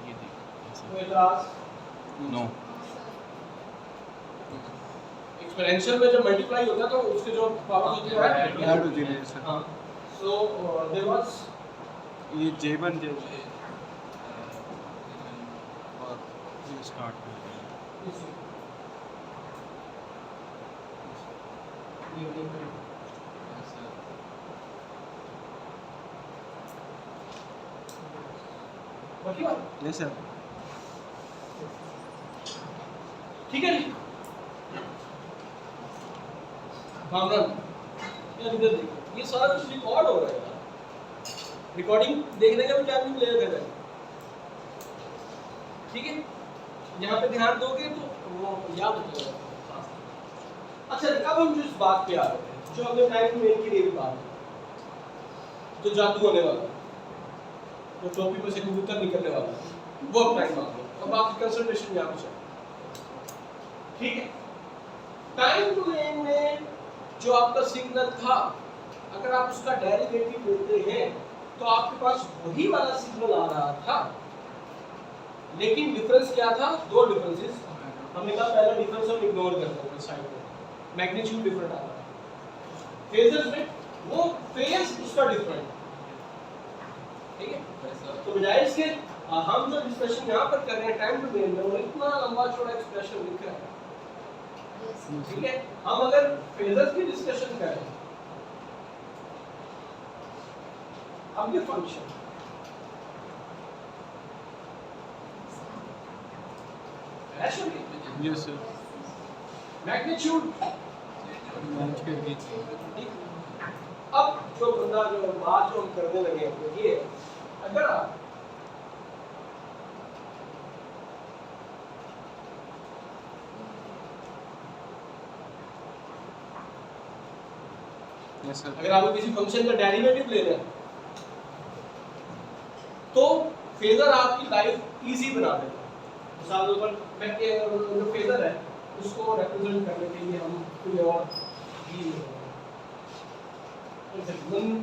ये देखो तो इतराज नो एक्सपोनेंशियल में जब मल्टीप्लाई होता है तो उसके जो पावर्स होती है ऐड होती है सर। हां सो देयर वाज ये जे बन जाए और ये स्टार्ट हो गया। बाकी बात यस सर ठीक है जी। कामरान यार इधर देखो ये सारा कुछ रिकॉर्ड हो रहा है यार। रिकॉर्डिंग देखने का भी टाइम नहीं मिलेगा घर में। ठीक है यहाँ पे ध्यान दोगे तो वो याद हो जाएगा। अच्छा कब हम जिस बात पे आ रहे थे जो हमने टाइम डोमेन के लिए भी बात की, जो जादू होने वाला, जो टोपी में से कबूतर निकलने वाला, वो अब टाइम आ गया। अब आपकी कंसंट्रेशन यहाँ पे चाहिए, ठीक है। टाइम डोमेन में जो आपका सिग्नल था, अगर आप उसका डेरिवेटिव लेते हैं तो आपके पास वही वाला सिग्नल आ रहा था, लेकिन डिफरेंस क्या था? दो डिफरेंसेस। हमने कहा पहला डिफरेंस हम इग्नोर करते हैं साइड में, मैग्नीट्यूड डिफरेंट आ रहा है। फेजर्स में वो फेज उसका डिफरेंट, ठीक है। तो बजाय इसके हम जो डिस्कशन यहाँ पर कर रहे हैं टाइम डोमेन में, वो इतना लंबा चौड़ा एक्सप्रेशन लिख रहा है, ठीक है। हम अगर फेजर्स की डिस्कशन करें, अब ये function yes sir, magnitude, match करके अब जो बंदा जो बात जो हम करने लगे हैं वो ये, अगर आप यस सर, अगर आपको किसी फंक्शन का डेरिवेटिव लेना है तो फेजर आपकी लाइफ इजी बना देता है। मिसाल के तौर पर मैं जो फेजर है उसको रिप्रेजेंट करने के लिए हम कोई और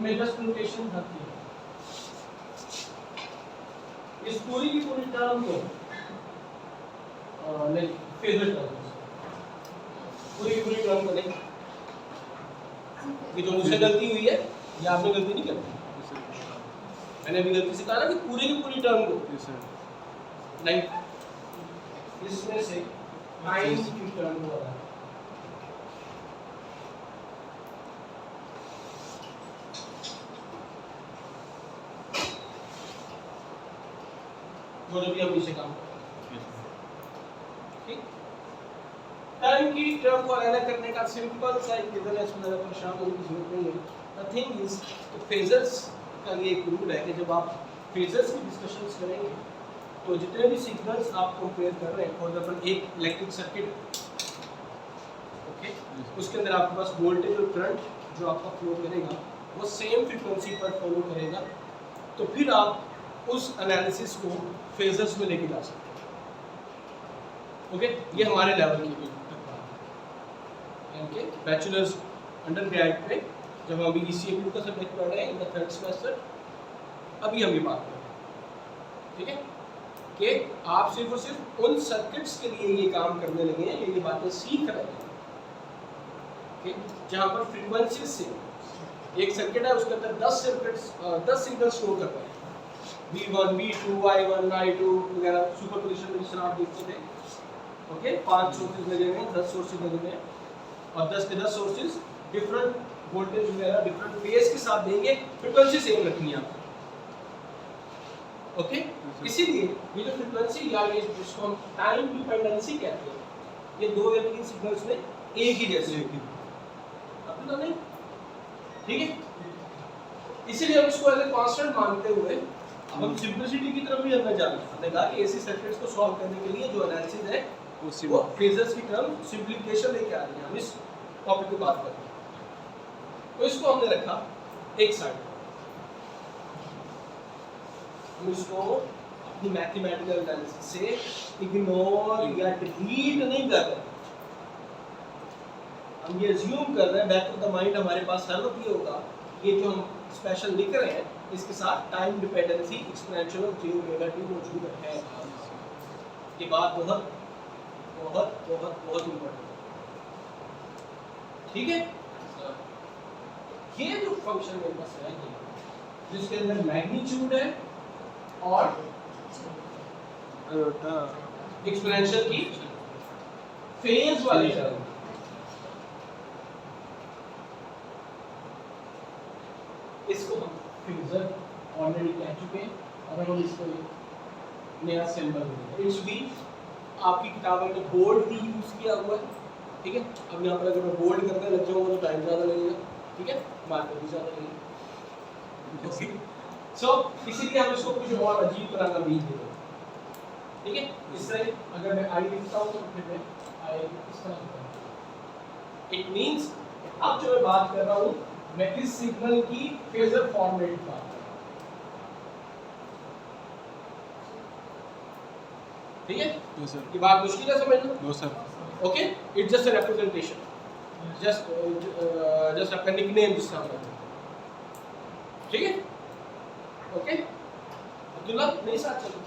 मैं जस्ट नोटेशन रखती हूँ इस पूरी की पूरी टर्म को नहीं फेजर टर्म, पूरी की पूरी टर्म को नहीं, कि जो मुझसे गलती हुई है ये आपने गलती नहीं करी, मैंने अभी गलती से कहा ना कि पूरी की पूरी टर्म को यस सर, लाइक इसमें से टाइम की टर्म हो रहा है, जो भी हम नीचे काम कर रहे हैं, ठीक। टाइम की टर्म को अलग करने का सिंपल सा एक रिजन है, इसमें ज़्यादा परेशान होने की जरूरत नहीं है। द थिंग इज तो फेजर्स का ये एक रूल है कि जब आप फेजर्स की डिस्कशंस करेंगे तो जितने भी सिग्नल्स आप कंपेयर कर रहे हैं, फॉर एग्जांपल एक इलेक्ट्रिक सर्किट, ओके, उसके अंदर आपके पास वोल्टेज और करंट जो आपका फ्लो करेगा वो सेम फ्रीक्वेंसी पर फॉलो करेगा, तो फिर आप उस एनालिसिस को फेजर्स में लेके जा सकते हैं, ओके। ये हमारे लेवल की इनके बैचलर्स अंडरग्रेड पे जब हम अभी ECMU का सब्जेक्ट पढ़ रहे हैं इन द थर्ड सेमेस्टर, अभी हम ये बात कर रहे हैं, ठीक है, कि आप सिर्फ और सिर्फ उन सर्किट्स के लिए ये काम करने लगे हैं, ये बातें सीख रहे हैं, ओके, जहाँ पर फ्रीक्वेंसीज से एक सर्किट है उसके अंदर 10 सिग्नल स्टोर करता है, V1, V2, I1, I2 वगैरह सुपरपोजिशन में आप देखते थे, ओके। 5 सोर्सेज लगे हुए हैं, 10 सोर्सेज लगे हुए हैं और 10 के 10 सोर्सेज डिफरेंट वोल्टेज वगैरह डिफरेंट फेज के साथ देंगे, फ्रीक्वेंसी सेम रखनी है आपको, ओके। इसीलिए ये जो फ्रीक्वेंसी या ये जिसको हम टाइम डिपेंडेंसी कहते हैं, ये दो या तीन सिग्नल्स में एक ही जैसे होगी, अब तो नहीं, ठीक है। इसीलिए हम इसको एज ए कांस्टेंट मानते हुए अब हम सिंपलिसिटी की तरफ भी हमने जाना, हमने कहा कि ऐसी सर्किट्स को सॉल्व करने के लिए जो एनालिसिस है वो फेजर्स की टर्म सिंपलीफिकेशन लेके आ रही है, हम इस टॉपिक पे बात कर रहे हैं, तो इसको हमने रखा एक साइड, हम इसको अपनी मैथमेटिकल एनालिसिस से इग्नोर या डिलीट नहीं कर रहे, हम ये अज्यूम कर रहे हैं बैक ऑफ द माइंड हमारे पास हर वक्त ये होगा, ये जो हम स्पेशल लिख रहे हैं इसके साथ time dependency exponential of j omega t मौजूद है। ये बात बहुत बहुत बहुत बहुत इंपॉर्टेंट है, ठीक है। ये जो फंक्शन मेरे पास है जिसके अंदर मैग्नीट्यूड है और एक्सपोनेंशियल की फेज वाली टर्म, इसको हम फेजर ऑलरेडी कह चुके हैं और हम इसको नया सिंबल देंगे। इट्स भी आपकी किताबों में बोल्ड भी यूज किया हुआ है, ठीक है। अब यहाँ पर अगर मैं बोल्ड करने लग जाऊंगा तो टाइम ज़्यादा लगेगा, ठीक है, मार्कर भी ज़्यादा लगेगा, सो इसीलिए हम इसको कुछ और अजीब तरह का बीज देंगे, ठीक है। इस तरह अगर मैं आई लिखता हूँ तो फिर मैं आई इस तरह लिखता हूँ, इट मीन्स अब जो मैं बात कर रहा हूँ मैं इस सिग्नल की फेजर फॉर्मेट की बात कर रहा हूँ, ठीक है? नो सर, ये बात मुश्किल है समझना? No sir, okay, it's just a representation, just a nickname जिससे हम कहते हैं, ठीक है? ओके, अब्दुल्ला नहीं साथ चलो,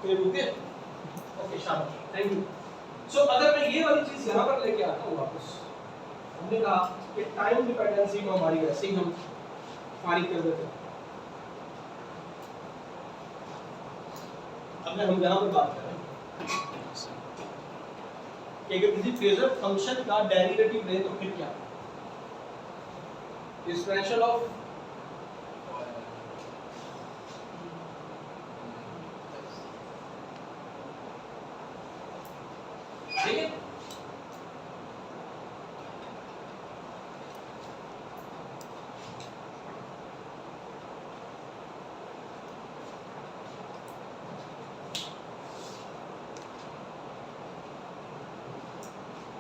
कोई रुके? ओके, शाबाश, थैंक यू। सो अगर मैं ये वाली चीज यहाँ पर लेके आता हूँ वापस, हमने कहा कि टाइम डिपेंडेंसी को हमारी वैसे ही हम फारिग कर देते हैं। अब हम यहाँ पर बात कर रहे हैं कि अगर किसी फेजर फंक्शन का डेरिवेटिव लें तो फिर क्या? एक्सपेंशन ऑफ ठीक है?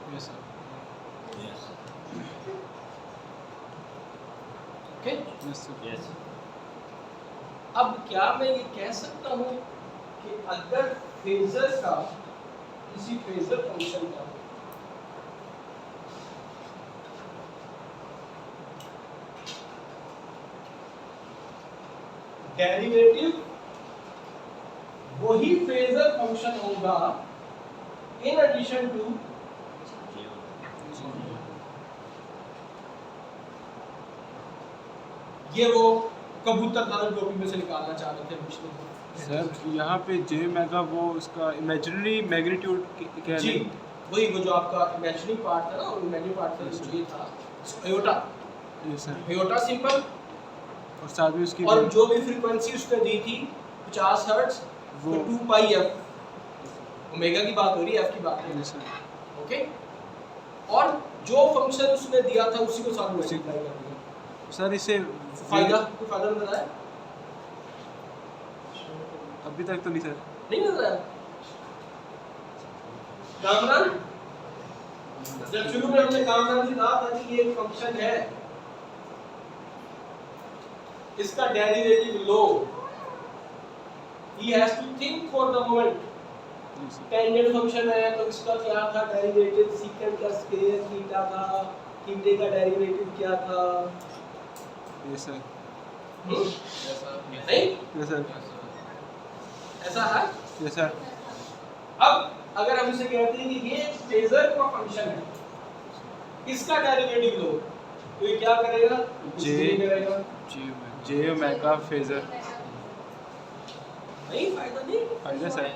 Yes sir, okay? Yes sir, yes अब क्या मैं ये कह सकता हूँ कि अगर फेजर का किसी फेजर फंक्शन का डेरिवेटिव वही फेजर फंक्शन होगा इन एडिशन टू ये वो कबूतर दाना टोपी में से निकालना चाह रहे थे पिछले सर यहाँ पे जे मेगा वो उसका इमेजिनरी मैग्नीट्यूड क्या जी है? वही वो जो आपका इमेजिनरी पार्ट था ना और इमेजिनरी पार्ट था जो ये था iota yes sir, iota simple और साथ में उसकी और जो भी फ्रीक्वेंसी उसने दी थी 50 हर्ट्ज वो वो 2 पाई एफ ओमेगा की बात हो रही है एफ की बात नहीं यस सर, ओके और जो फंक्शन उसने दिया था उसी को साथ उसी- मल्टीप्लाई कर दिया सर इसे फायदा कोई फायदा नजर आया अभी तक तो नहीं सर, नहीं नजर आया कामरान जब शुरू में हमने कामरान से कहा था कि ये एक फंक्शन है इसका derivative low he has to think for the moment yes sir, tangent function है तो इसका क्या था डेरिवेटिव सीकेंट का स्क्वायर थीटा था थीटे का डेरिवेटिव क्या था यस सर, नहीं यस सर, ऐसा है यस सर, अब अगर हम इसे कहते हैं कि ये फेजर का फंक्शन है इसका डेरिवेटिव लो तो ये क्या करेगा जे करेगा जे ओमेगा फेजर नहीं फायदा नहीं फायदा सर,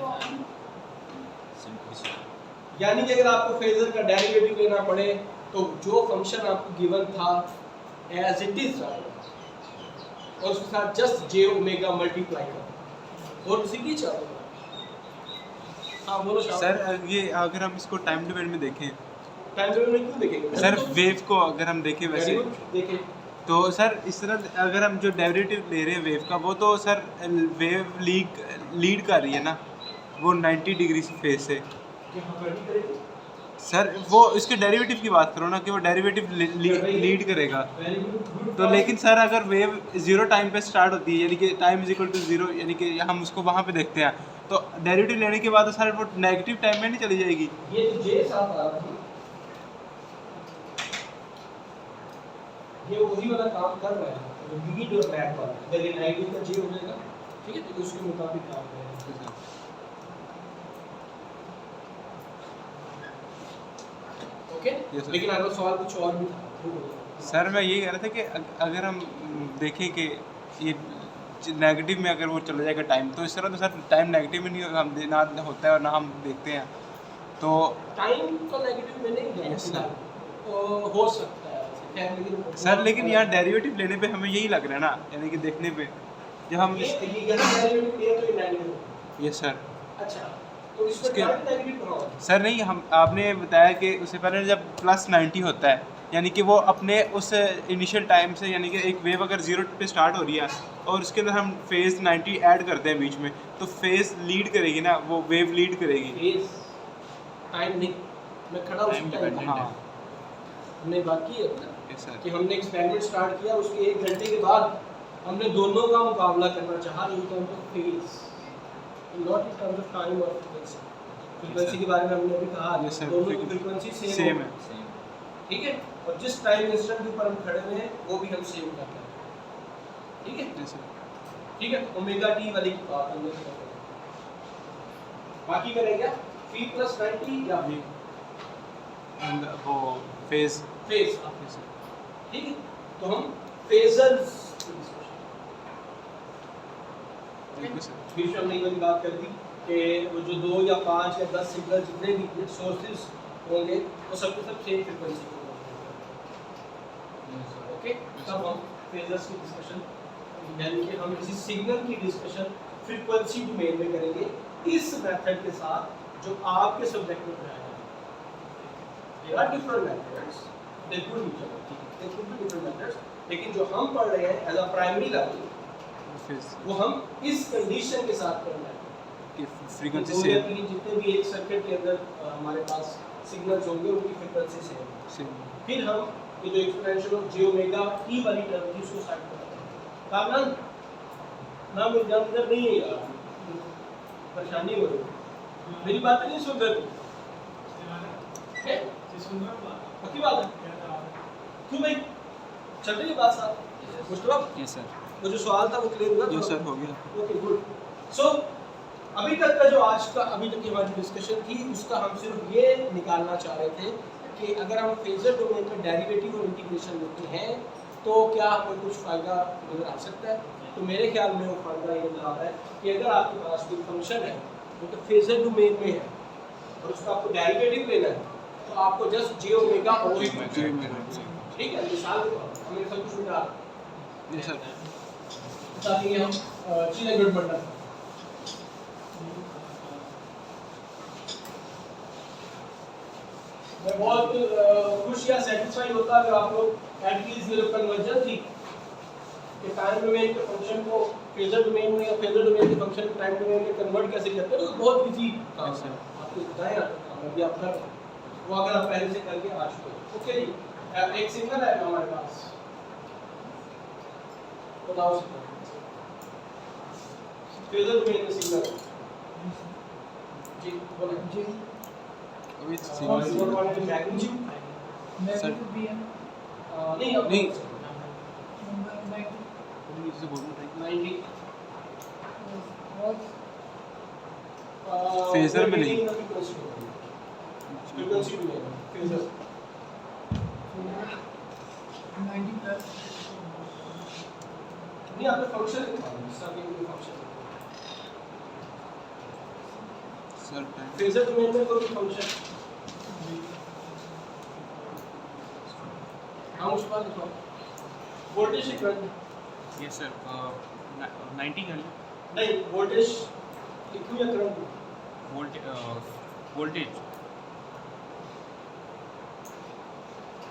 सिंपलिसिटी यानी कि अगर आपको फेजर का डेरिवेटिव लेना पड़े तो जो फंक्शन आपको गिवन था एज इट इज और उसके साथ जस्ट जे ओमेगा मल्टीप्लाई करो और सीधी चलो हाँ बोलो सर ये अगर हम इसको टाइम डोमेन में देखें टाइम डोमेन में क्यों देखेंगे सर वेव को अगर हम देखें वैसे Very good, देखें तो सर इस तरह अगर हम जो डेरिवेटिव ले रहे हैं वेव का वो तो सर वेव लीड कर रही है ना वो 90 डिग्री फेज से यहाँ पर भी करेंगे सर वो इसके डेरिवेटिव की बात करो ना कि वो डेरिवेटिव लीड करेगा वेरी गुड तो लेकिन सर अगर वेव जीरो टाइम पे स्टार्ट होती है यानी कि time is equal to zero यानी कि हम उसको वहाँ पे देखते हैं तो डेरिवेटिव लेने के बाद तो सर वो नेगेटिव टाइम में नहीं चली जाएगी ये जो जे साथ आ रहा है ये वही वाला काम कर रहा है तो लीड और बैक वाला अगर ये नेगेटिव का जे हो जाएगा ठीक है तो उसके मुताबिक काम करेगा ओके Yes, sir. लेकिन अगला सवाल कुछ और भी था सर मैं यही कह रहा था कि अगर हम देखें कि ये नेगेटिव में अगर वो चला जाएगा टाइम तो इस तरह तो सर टाइम नेगेटिव में नहीं हम ना होता है और ना हम देखते हैं तो टाइम तो नेगेटिव में नहीं है Yes, sir. तो हो सकता है खैर लेकिन सर लेकिन यहाँ डेरिवेटिव लेने पे हमें यही लग रहा है ना यानी कि देखने पे जब हम ये यहाँ डेरिवेटिव लिया तो ये नेगेटिव ये सर अच्छा तो इसमें इसके- टाइम नेगेटिव बनाओ सर नहीं हम आपने बताया कि उससे पहले जब प्लस 90 होता है यानी कि वो अपने उस इनिशियल टाइम से यानी कि एक वेव अगर जीरो पे स्टार्ट हो रही है और उसके अंदर हम फेज 90 ऐड करते हैं बीच में तो फेज लीड करेगी ना वो वेव लीड करेगी फेज टाइम नहीं मैं खड़ा हूँ Time टाइम dependent. हाँ हमने बात की है ना यस सर कि हमने एक्सपेरिमेंट स्टार्ट किया, उसके 1 घंटे के बाद हमने दोनों का मुकाबला करना चाहा in terms of phase, not in terms of time और फ्रीक्वेंसी। फ्रीक्वेंसी के बारे में हमने अभी कहा Yes, sir. दोनों की फ्रीक्वेंसी सेम सेम है। सेम ठीक है, और जिस टाइम इंस्टेंट के ऊपर हम खड़े हुए हैं वो भी हम सेम करते हैं, ठीक है यस सर ठीक है। ओमेगा टी वाली की बात हमने कर ली। बाकी करेंगे फी प्लस 90 या वी एंड वो फेज फेज, यस सर ठीक है। तो हम फेजर्स की डिस्कशन, थैंक यू सर बीच में हमने ये वाली बात कर दी कि वो जो 2 या 5 या 10 सिग्नल जितने भी सोर्सेज होंगे वो सबके सब सेम फ्रीक्वेंसी के होंगे, ओके। तब हम फेजर्स की डिस्कशन यानी कि हम किसी सिग्नल की डिस्कशन फ्रीक्वेंसी डोमेन में करेंगे इस मेथड के साथ जो आपके सब्जेक्ट में पढ़ाया जाएगा। There are different methods, they could be different methods, लेकिन जो हम पढ़ रहे हैं as a primary level phase वो हम इस कंडीशन के साथ करना है की फ्रीक्वेंसी 2 या सेम 3 जितने भी एक सर्किट के अंदर हमारे पास सिग्नल्स होंगे उनकी फ्रीक्वेंसी सेम है। सेम फिर हम ये जो exponential of j omega t वाली टर्म थी उसको साइड पर रखते हैं। कामरान नाम एग्जाम इधर नहीं है यार, परेशानी हो रही है, मेरी बात नहीं सुन रहे तुम, है पक्की बात है क्यों भाई, चल रही है बात साहब मुस्तफा? यस सर वो जो सवाल था वो क्लियर हुआ? यस सर हो गया ओके गुड। सो अभी तक का जो आज का अभी तक की हमारी डिस्कशन थी उसका हम सिर्फ ये निकालना चाह रहे थे कि अगर हम फेजर डोमेन में डेरिवेटिव और इंटीग्रेशन लेते हैं तो क्या हमें कुछ फ़ायदा नज़र आ सकता है। तो मेरे ख्याल में वो फ़ायदा ये नज़र आ रहा है कि अगर आपके पास कोई फंक्शन है जो तो फेजर डोमेन में है और उसका आपको डेरिवेटिव लेना है तो आपको जस्ट j ओमेगा ओ ही ठीक है, मिसाल के तौर पर हमें सब कुछ उठा यस सर ताकि हम चीज़ें गड़बड़ ना करें। मैं बहुत खुश या सेटिस्फाई होता अगर आप लोग एटलीस्ट ये जो कन्वर्जन थी कि टाइम डोमेन के फंक्शन को फेजर डोमेन में या फेजर डोमेन के फंक्शन को टाइम डोमेन में कन्वर्ट कैसे करते हैं, तो बहुत इजी काम है, आपको बताया अभी आप कर वो अगर आप पहले से करके आ चुके हो। ओके जी, एक सिग्नल है हमारे पास, बताओ फेजर डोमेन में सिग्नल जी बोलो जी अभी और सिग्नल वाले में मैग्नीट्यूड सर नहीं अब नहीं। 90 फेजर में नहीं। फ्रीक्वेंसी में फेजर 90 प्लस नहीं आपने फंक्शन लिखा है सब एक function sir time phasor domain में कोई फंक्शन हम उस पर लिखो वोल्टेज से करंट यस सर 90 कर लो नहीं वोल्टेज लिखूं या करंट वोल्टेज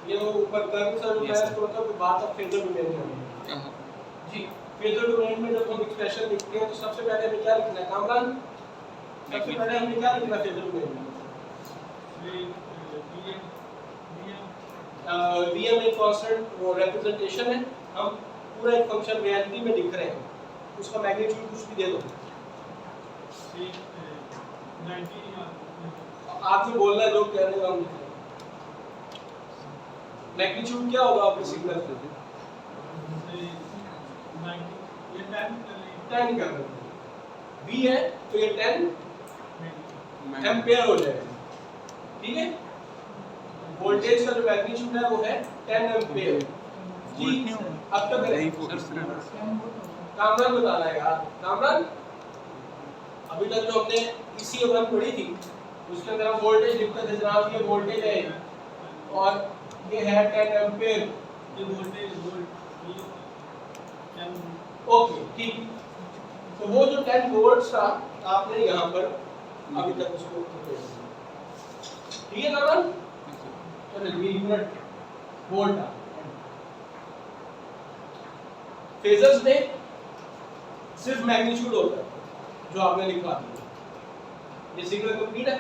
ये वो ऊपर करंट सा जो Yes, है sir. तो मतलब बात अब फेजर डोमेन में है जी। फेजर डोमेन में जब हम एक्सप्रेशन लिखते हैं तो सबसे पहले हमें क्या लिखना है कामरान? सबसे पहले हमें क्या लिखना है फेजर डोमेन में? Vm एक कांस्टेंट वो रिप्रेजेंटेशन है, हम पूरा एक फंक्शन रियलिटी में लिख रहे हैं, उसका मैग्नीट्यूड कुछ भी दे दो। आप जो बोल रहे हैं लोग कह रहे हैं हम लिख रहे हैं। मैग्नीट्यूड क्या होगा आपके सिग्नल का? 10 कर देते हैं। V है तो ये 10 एम्पियर हो जाएगा, ठीक है। वोल्टेज का जो मैग्नीट्यूड है वो है 10 एम्पियर जी। अब तक नहीं वो इस तरह कामरान बताना है यार, कामरान अभी तक जो हमने इसी अगर पढ़ी थी उसके अंदर हम वोल्टेज लिखते थे जनाब, ये वोल्टेज है और ये है 10 एम्पियर, ये वोल्टेज ओके ठीक। तो वो जो 10 वोल्ट्स था आपने यहाँ पर अभी तक उसको ठीक है कामरान, चलो ये यूनिट वोल्ट था। फेजर्स में सिर्फ मैग्नीट्यूड होता है जो आपने लिखवा दिया। ये सिग्नल कंप्लीट है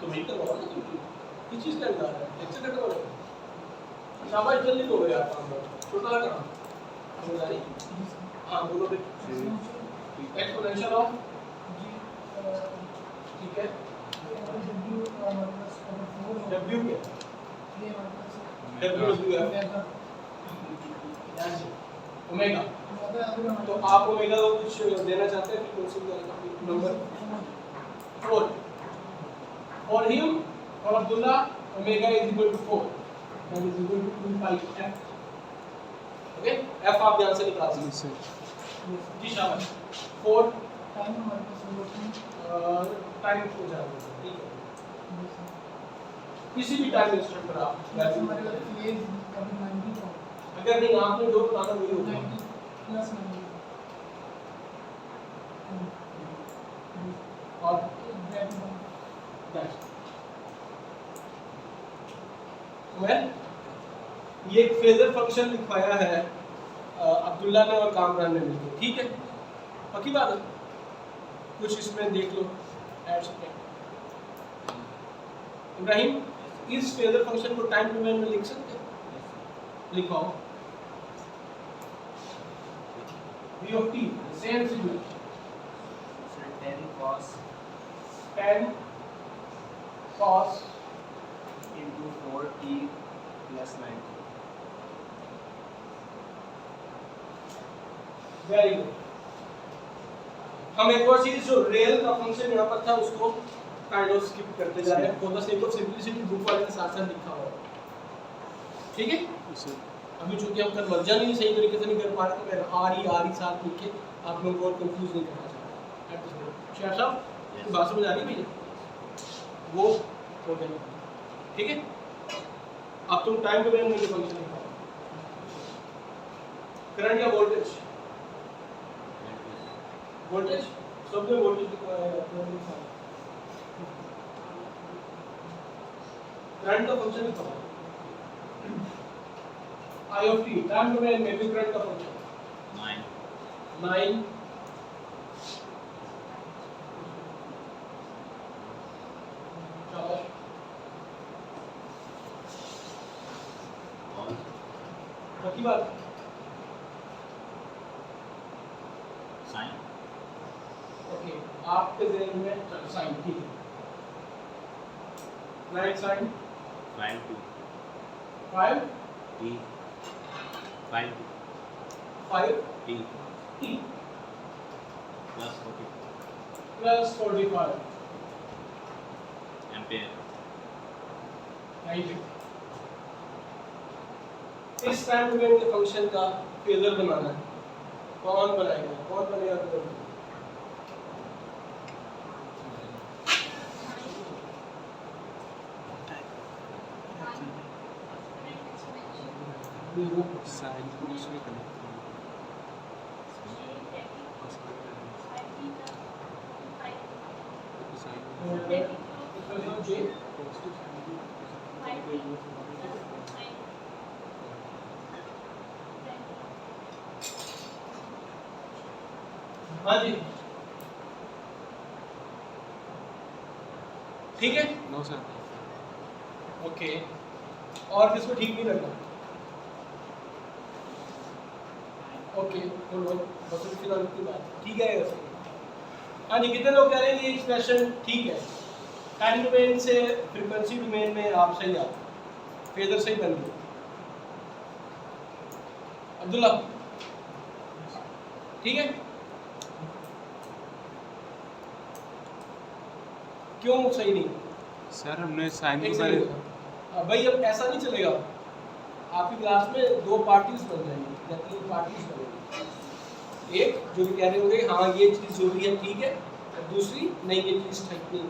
तो वही करवाओ ना कंप्लीट। किस चीज़ का निकाल रहा है? लेक्चर खत्म हो गया? शाबाश, जल्दी हो गया आप काम करो। छोटा लगा समझदारी। हाँ बोलो बेटा। एक्सपोनेंशियल ऑफ ठीक है W क्या? W omega. तो आप ओमेगा को कुछ देना चाहते हैं फ्रीक्वेंसी नंबर 4 फॉर हिम और Abdullah omega is equal to 4 that is equal to 2 pi f okay f आप ध्यान से निकाल सकते हैं जी शाबाश 4 टाइम हो जाएगा ठीक है किसी भी टाइम इंस्टेंट पर आप वैल्यू अगर नहीं आपने जो बताना वही होगा और वेल ये एक फेजर फंक्शन लिखवाया है अब्दुल्ला ने और कामरान ने मिलकर ठीक है पक्की बात है कुछ इसमें देख लो ऐड सकते इब्राहिम इस फेजर फंक्शन को टाइम डोमेन में लिख सकते हैं लिखवाओ v of t same signal tan cos into 4t plus 90 very good हम एक और चीज जो रेल का फंक्शन यहाँ पर था उसको काइंड ऑफ स्किप करते जा रहे हैं for the sake of simplicity book वाले ने साथ साथ लिखा हुआ है ठीक है अभी चूंकि हम कन्वर्जन ही सही तरीके से नहीं कर पा रहे तो मैं आर ही साथ लिख के आप लोगों को और कंफ्यूज नहीं करना चाहता शेर साहब बात समझ आ रही है भैया वो हो गया ठीक है अब तुम टाइम डोमेन में फंक्शन लिखा करंट या वोल्टेज सब में वोल्टेज लिखवाया है करंट का फंक्शन लिखा I of t time domain में भी करंट का फंक्शन 9 शाबाश बाकी बात साइन ओके आपके ज़हन में साइन ठीक है right sign 5 2 5 t 5 5 t t plus 40 plus 45 ampere right इस टाइम डोमेन के फंक्शन का फेजर बनाना है कौन बनाएगा कौन बनेगा फेजर साइन को उसमें कनेक्ट हाँ जी ठीक है नो सर ओके और किसको ठीक नहीं करना ओके बोलो बस फिलहाल की बात ठीक है वैसे हाँ जी कितने लोग कह रहे हैं ये एक्सप्रेशन ठीक है टाइम डोमेन से फ्रीक्वेंसी डोमेन में आप सही आप फेजर सही बन गए अब्दुल्ला ठीक है क्यों सही नहीं सर हमने साइन एक को सेकंड पहले रुको। भाई अब ऐसा नहीं चलेगा आपकी क्लास में 2 पार्टीज बन जाएंगी या 3 पार्टीज बनेंगी एक जो भी कह रहे होंगे हाँ ये चीज़ जो भी है ठीक है और दूसरी नहीं ये चीज़ ठीक नहीं है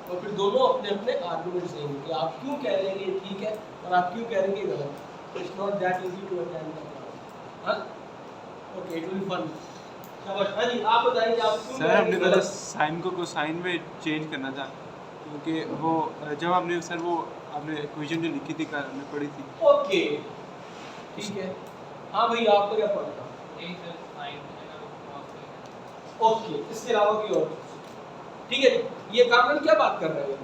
और फिर दोनों अपने अपने आर्गुमेंट्स देंगे कि आप क्यों कह रहे हैं कि ये ठीक है और आप क्यों कह रहे हैं कि गलत it's not that easy to attend the class हाँ okay it will be fun शाबाश हाँ जी आप बताइए कि आप क्यों सर हमने पहले साइन को कोसाइन में चेंज करना था क्योंकि वो जब आपने सर वो आपने इक्वेशन जो लिखी थी कल हमने पढ़ी थी ओके ठीक है हाँ भाई आपको क्या पढ़ा था ओके इसके अलावा कोई और ठीक है ये कामरान क्या बात कर रहे हैं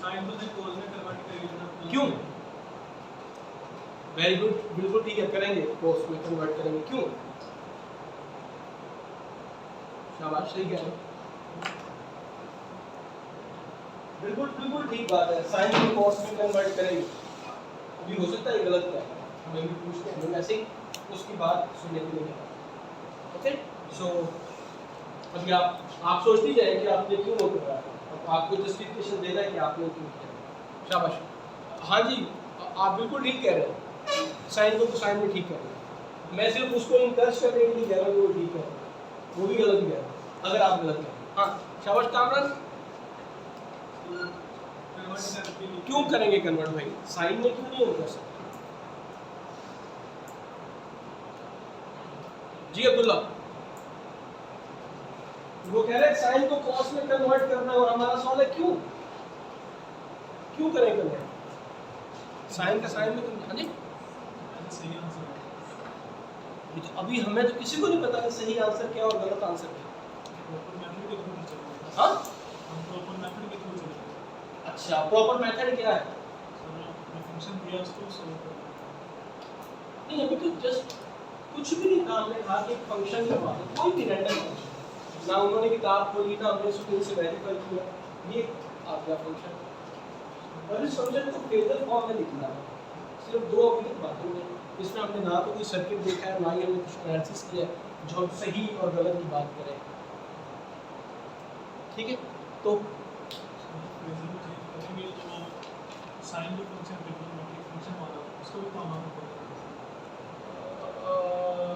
साइन को से कोस में कन्वर्ट करेंगे। क्यों? वेरी गुड, बिल्कुल ठीक है, करेंगे, कोस में कन्वर्ट करेंगे। क्यों? शाबाश, सही कह रहे हो, बिल्कुल बिल्कुल ठीक बात है, साइन को कोस में कन्वर्ट करेंगे। अभी हो सकता है ये गलत है, हमें भी पूछते हैं, हम ऐसे ही उसकी बात सुनने के लिए। ओके, सो अभी आप सोचती जाए कि आपने क्यों वो कर रहा है, आपको जस्टिफिकेशन देना है कि आपने क्यों किया। शाबाश, हाँ जी, आप बिल्कुल ठीक कह रहे हैं, साइन को कोसाइन में ठीक कह रहे हैं। मैं सिर्फ उसको इनकरेज करने के लिए कह रहा हूँ कि वो ठीक है, वो भी गलत कह रहा है अगर आप गलत करें। हाँ शाबाश कामरान, क्यों करेंगे कन्वर्ट भाई, साइन में क्यों नहीं कर सकते? जी अब्दुल्ला, वो कह रहे हैं साइन को कॉस में कन्वर्ट करना है, और हमारा सवाल है क्यों क्यों करें कन्वर्ट, साइन का साइन में हाँ जी। सही आंसर है। ये तो अभी हमें तो किसी को नहीं पता कि सही आंसर क्या और गलत आंसर क्या। प्रॉपर मेथड के थ्रू चलेंगे। हाँ हम प्रॉपर मेथड के थ्रू चलेंगे। अच्छा, प्रॉपर मेथड क्या है? सर फंक्शन दिया उसको सॉल्व करना। नहीं अभी तो जस्ट कुछ भी नहीं कहा, हमने कहा कि एक फंक्शन की बात है, कोई भी रैंडम फंक्शन, ना उन्होंने किताब खोली ना हमने उसको इनसे वेरीफाई किया, ये आपका फंक्शन, और इस फंक्शन को फेजर फॉर्म में लिखना है। सिर्फ दो अभी तक बातें हैं, इसमें हमने ना तो कोई सर्किट देखा है, ना ही हमने कुछ एनालिसिस किया है जो सही और गलत की बात करें। ठीक है, तो फ्रेजर में चेंज करेंगे तो साइन जो फंक्शन ट्रिग्नोमेट्रिक फंक्शन वाला उसको भी तो हमारा पता है।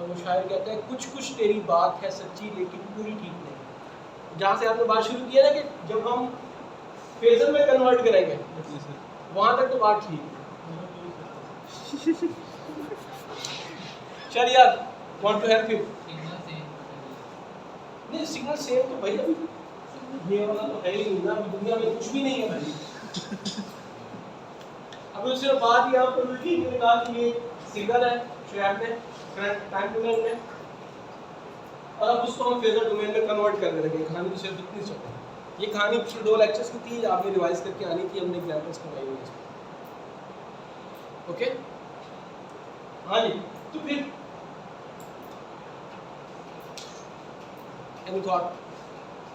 वो शायर कहते हैं कुछ कुछ तेरी बात है सच्ची लेकिन पूरी ठीक नहीं। जहाँ से आपने बात शुरू की है ना कि जब हम फेजर में कन्वर्ट करेंगे वहाँ तक तो बात ठीक है। चल यार, want to help you. Signal से नहीं सिग्नल सेम तो भाई अभी ये वाला तो है ही नहीं ना, अभी दुनिया में कुछ भी नहीं है भाई। अभी उसने बात यहाँ पर हुई कि मैंने कहा कि ये सिग्नल है शायद में करंट टाइम डोमेन में, और अब उसको हम फेजर डोमेन में कन्वर्ट करने लगे। कहानी तो सिर्फ इतनी चल रही है, ये कहानी पिछले 2 लेक्चर्स की थी, आपने रिवाइज करके आनी थी, हमने एग्जांपल्स करवाई हुई इसमें। ओके हाँ जी, तो फिर एनी थॉट?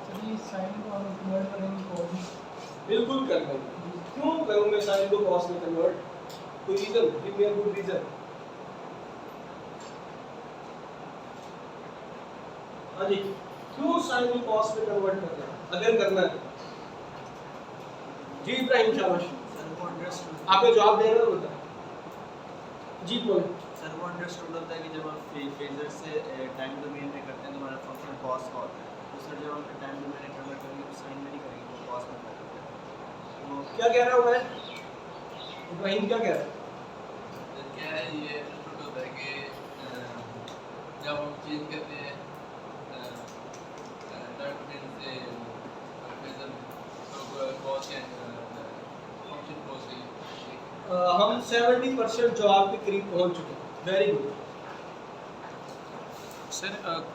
चलिए साइन को हम कन्वर्ट करेंगे कॉस में। बिल्कुल कर लेंगे। क्यों करूंगे साइन को कॉस में कन्वर्ट? कोई reason, give me a good reason. हाँ जी, क्यों साइन को कॉस में कन्वर्ट करना है अगर करना है? जी इब्राहिम शाबाश, सर वो अंडरस्टूड आपने जवाब देना होता है। जी बोले। सर वो अंडरस्टूड होता है कि जब हम फेजर से टाइम डोमेन में करते हैं तो हमारा फंक्शन कॉस का होता है। तो सर जब हम टाइम डोमेन में कन्वर्ट करेंगे तो साइन में नहीं करेंगे, वो कॉस में करेंगे। तो क्या कह रहा हूँ मैं? इब्राहिम क्या कह रहा है? सर क्या है ये अंडरस्टूड होता है कि जब हम चेंज करते हैं टाइम डोमेन से फेजर तो कॉस के फंक्शन कॉस से हम 70% जवाब के करीब पहुंच चुके हैं। Very good. सर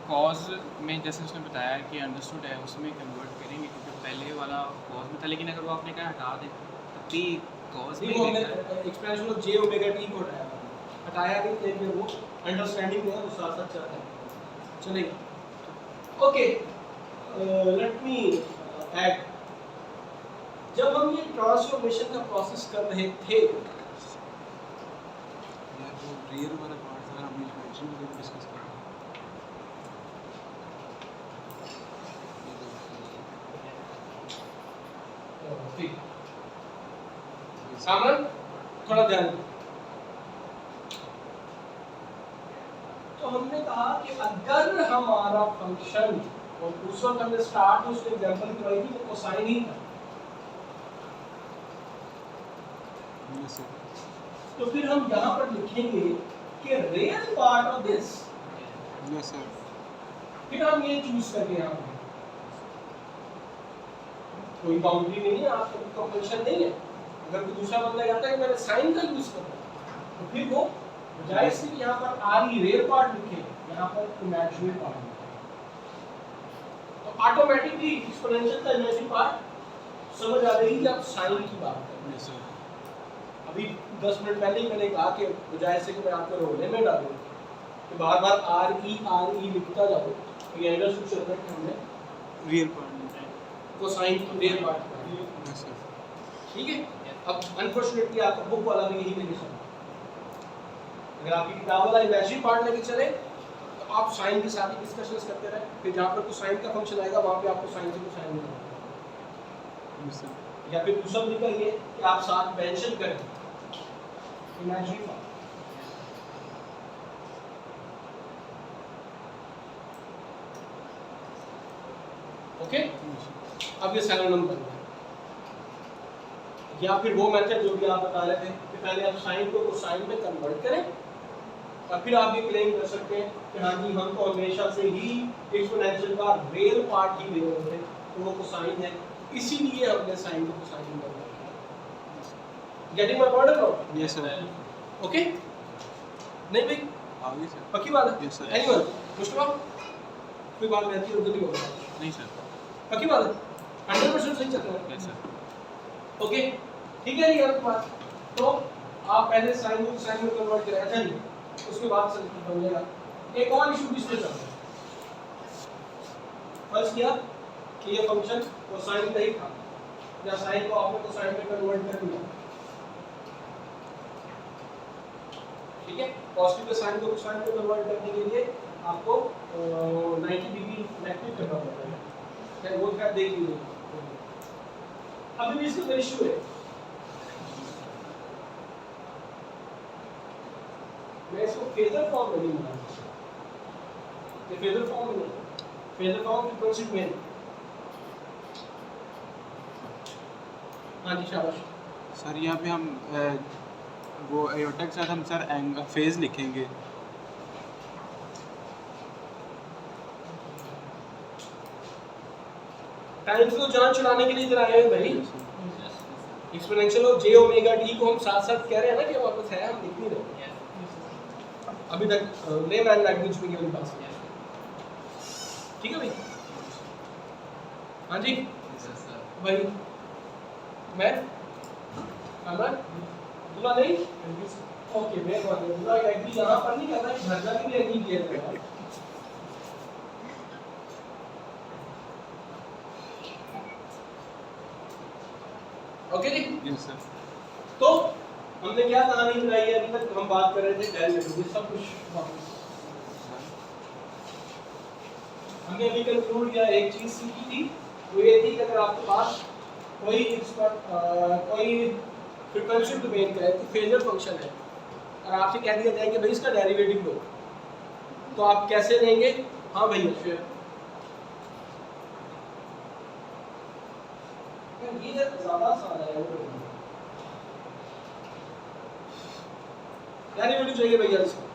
कॉज में जैसे उसने बताया कि अंडरस्टूड है उसमें कन्वर्ट करेंगे क्योंकि पहले वाला कॉज में था, लेकिन अगर वो आपने कहा हटा दें तब भी कॉज में नहीं वो हमने लेकर expression of j omega t को हटाया नहीं, लेकिन वो अंडरस्टैंडिंग में है, वो साथ साथ चलता है। चलेगा। ओके, लेट मी ऐड, जब हम ये ट्रांसफॉर्मेशन का प्रोसेस कर रहे थे यार वो रियर वाला पार्ट था, हमने मेंशन करके डिस्कस किया। ठीक सामने थोड़ा ध्यान दो। तो हमने कहा कि अगर हमारा फंक्शन, और उस वक्त हमने स्टार्ट में उसको एग्जांपल करवाई थी वो कोसाइन ही था, यस सर। तो फिर हम यहाँ पर लिखेंगे कि real part of this, yes sir. फिर हम ये चूज करके यहाँ पर कोई बाउंड्री नहीं है, आपका कोई कंपल्शन नहीं है। अगर कोई दूसरा बंदा कहता है कि मैंने साइन का यूज करना है तो फिर वो बजाय इसके कि यहाँ पर आर ई रियल पार्ट लिखे, यहाँ पर इमेजिनरी पार्ट लिखे, तो ऑटोमेटिकली एक्सपोनेंशियल का इमेजिनरी पार्ट समझ आ रही कि आप साइन की बात कर रहे हैं। Yes sir. अभी 10 मिनट पहले ही मैंने कहा कि बजाय से कि मैं आपको रोने में डालूं कि बार बार आर ई लिखता जाऊं, तो ये अंडरस्टूड चल रहा है कि हमने रियल पार्ट। कोसाइन की रियल पार्ट पढ़ा है। Yes sir. ठीक है, अब अनफॉर्चुनेटली आपका बुक वाला भी यही लेके चला। अगर आपकी किताब वाला इमेजिनरी पार्ट लेके चले तो आप साइन के साथ ही डिस्कशंस करते रहे, फिर जहाँ पर कोसाइन का फंक्शन आएगा वहाँ पे आपको साइन से कोसाइन मिलेगा। Yes sir. या फिर दूसरा तरीका ये कि आप साथ मेंशन करें इमेजिनरी पार्ट। ओके, अब ये सैलोनम बन गया। या फिर वो मेथड जो भी आप बता रहे थे कि पहले आप साइन को कोसाइन में कन्वर्ट करें और फिर आप ये क्लेम कर सकते हैं कि हाँ जी हम तो हमेशा से ही एक्सपोनेंशियल का रियल पार्ट ही ले रहे थे, तो वो कोसाइन है, इसीलिए हमने साइन को कोसाइन में कन्वर्ट किया। Getting my point now? Yes sir. Okay, नहीं भाई आगे सर। पक्की बात है? Yes, sir. एनीवन मुश्किल कोई बात रहती है उधर नहीं होगा। नहीं सर। पक्की बात है? 100% सही चल रहा है। Yes sir. ओके, ठीक है यार बात। तो आप पहले साइन को साइन में कन्वर्ट करें, अच्छा जी, उसके बाद से बन जाएगा। एक और इशू भी इसमें चल रहा है। फर्स्ट किया कि ये फंक्शन कोसाइन का ही था, या साइन को आपने कोसाइन में कन्वर्ट कर दिया। ठीक है, पॉजिटिव के साइन को कोसाइन में कन्वर्ट करने के लिए आपको 90 डिग्री नेगेटिव करना पड़ता है। वो क्या देख लीजिए। अभी भी इसका इशू है, मैं इसको फेजर फॉर्म में नहीं बना सकता। ये फेजर फॉर्म में नहीं, फेजर फॉर्म फ्रीक्वेंसी में। हाँ जी शाबाश। सर यहाँ पे हम वो एयोटा के साथ हम सर फेज लिखेंगे। टाइम को जान छुड़ाने के लिए इधर आए हैं भाई। Exponential of j omega t को हम साथ साथ कह रहे हैं ना कि हमारे पास है, हम लिख नहीं रहे अभी तक लेमैन लैंग्वेज में केवल पास किया। ठीक है भाई? हाँ जी भाई, मैं अमर दूल्हा नहीं, ओके मेहरबानी। दूल्हा एग्री यहाँ पर नहीं करना है, घर जाके भी एग्री किया जाएगा। ओके जी, यस सर। तो हमने क्या कहानी बनाई है अभी तक? हम बात कर रहे थे डेरिवेटिव, सब कुछ वापस हमने अभी कंक्लूड किया। एक चीज सीखी थी वो ये थी कि अगर आपके पास कोई कोई फ्रीक्वेंसी डोमेन का है, तो फेजर फंक्शन है, और आपसे कह दिया जाए कि भाई इसका डेरिवेटिव लो, तो आप कैसे लेंगे? हाँ भैया ये ज्यादा आसान है। डेरिवेटिव चाहिए भैया इसका,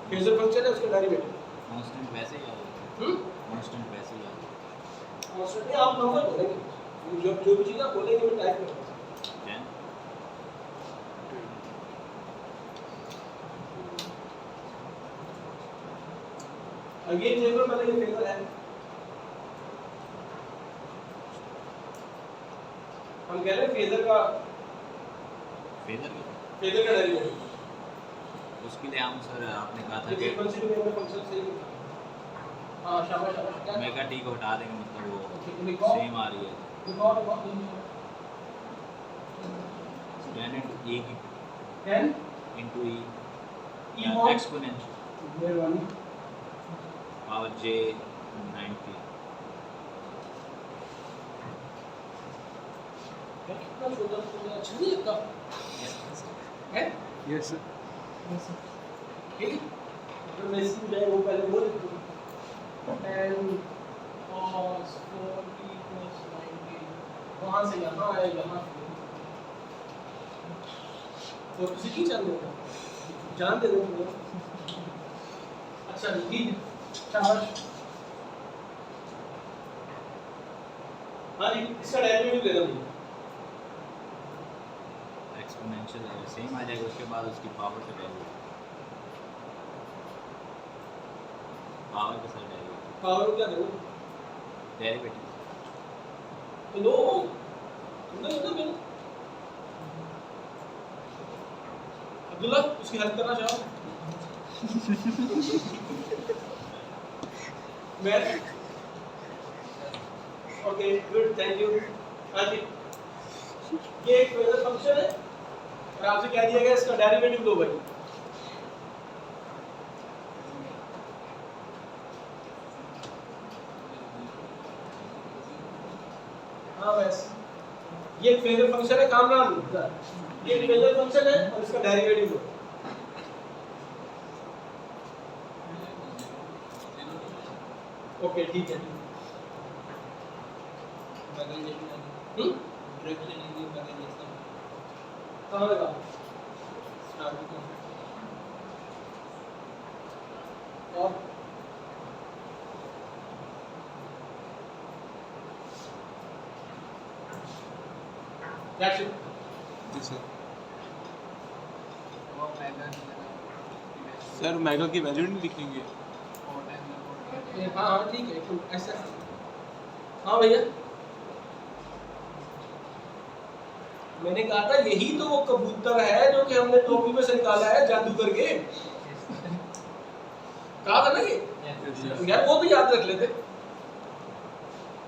फेजर फंक्शन है उसका डेरिवेटिव। कांस्टेंट वैसे ही आ जाता है। कांस्टेंट वैसे ही आ जाता कांस्टेंट नहीं, आप नंबर बोलेंगे, जो भी चीज आप बोलेंगे मैं टाइप करूंगा। है। और ये टेबल पहले ये फेजर है, हम कह रहे हैं फेजर का डेरिवेटिव। उसके लिए हम सर आपने कहा था कि फ्रीक्वेंसी डोमेन में फंक्शन सही लिखा। हां शाबाश शाबाश। क्या ओमेगा टी को हटा देंगे, मतलब वो लिखो सेम आ रही है। लिखो tan into e की 10 into e E what? Exponential मेहरबानी। Power j 90। कितना छोटा छोटा अच्छा नहीं लगता है? Yes sir. ठीक है, तो मैं इसमें जाए वो पहले वो लिख दूँ 10 cos 4t plus 90 वहाँ से यहाँ आए, यहाँ से तो किसी की जान देगा, जान दे दो। अच्छा ठीक है, शाबाश। हाँ जी, इसका डेरिवेटिव ले लो। एक्सपोनेंशियल सेम आ जाएगा, उसके बाद उसकी पावर का डेरिवेटिव, पावर के साथ डेरिवेटिव पावर क्या देना? डेरिवेटिव तो नो मैंने अब्दुल्ला उसकी हेल्प करना चाहो मैं ओके गुड थैंक यू हाँ जी ये एक फेजर फंक्शन है और आपसे कह दिया गया इसका डेरिवेटिव लो भाई हाँ बस ये एक फेजर फंक्शन है कामरान ये एक फेजर फंक्शन है और इसका डेरिवेटिव लो ओके ठीक है कहाँ लगा और That's it. Yes, sir. Sir mega की वैल्यू नहीं लिखेंगे हाँ हाँ ठीक है तो ऐसा हाँ भैया मैंने कहा था यही तो वो कबूतर है जो कि हमने टोपी में से निकाला है जादू करके कहा था ना ये यार वो भी याद रख लेते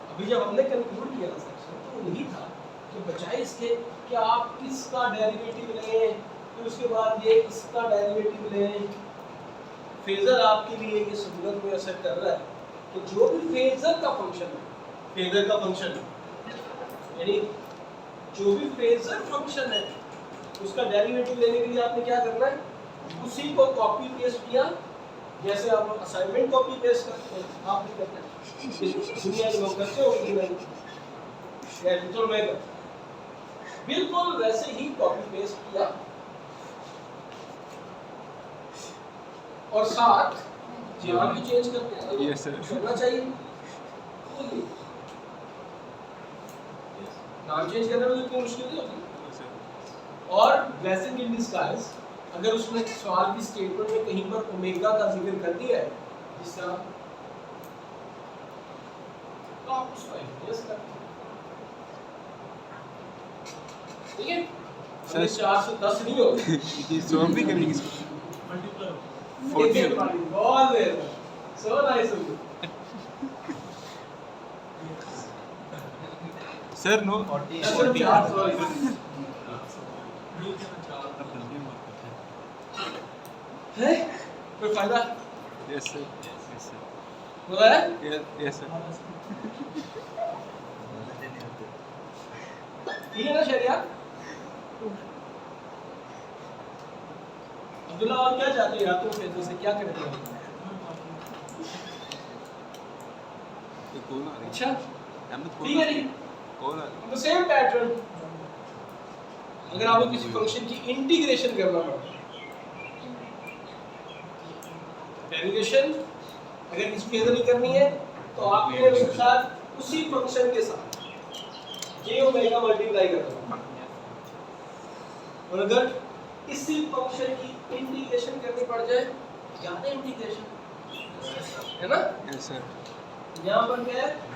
अभी जब हमने कंक्लूड किया था सेक्शन तो यही था कि बजाय इसके कि आप किसका डेरिवेटिव लें फिर उसके बाद ये इसका डेरिवेटिव लें फेजर आपके लिए ये सहूलत में असर कर रहा है कि जो भी फेजर का फंक्शन है फेजर का फंक्शन यानी जो भी फेजर फंक्शन है उसका डेरिवेटिव लेने के लिए आपने क्या करना है उसी को कॉपी पेस्ट किया जैसे आप असाइनमेंट कॉपी पेस्ट करते हैं आप भी करते हैं दुनिया के लोग करते हो कि नहीं तो मैं बिल्कुल वैसे ही कॉपी पेस्ट किया और साथ नाम भी चेंज करते हैं Yes, sir. करना चाहिए नाम चेंज करने में कोई मुश्किल नहीं होती और ब्लेसिंग इन डिस्गाइज अगर उसने सवाल की स्टेटमेंट में कहीं पर ओमेगा का जिक्र कर दिया है जिस तरह तो आप उसको यस कर ठीक है सर 4 से 10 नहीं होगा ये सॉल्व भी करेंगे इसको मल्टीप्लाई 40 बहुत देर so nice of you sir no 40 है कोई फायदा यस सर यस सर बोला है यस सर ठीक है ना शरिया अब्दुल्ला और क्या चाहते हो यार तुम फेजर से क्या करते हो कौन आ रही अच्छा अहमद ठीक है नहीं कौन आ द सेम पैटर्न अगर आपको किसी फंक्शन की इंटीग्रेशन करना पड़े डेरिवेशन अगर किसी फेजर नहीं करनी है तो आपने उसके साथ उसी फंक्शन के साथ j ओमेगा मल्टीप्लाई करना और अगर इसी फंक्शन की इंटीग्रेशन करनी पड़ जाए ज्यादा इंटीग्रेशन है ना यस सर यहाँ पर क्या है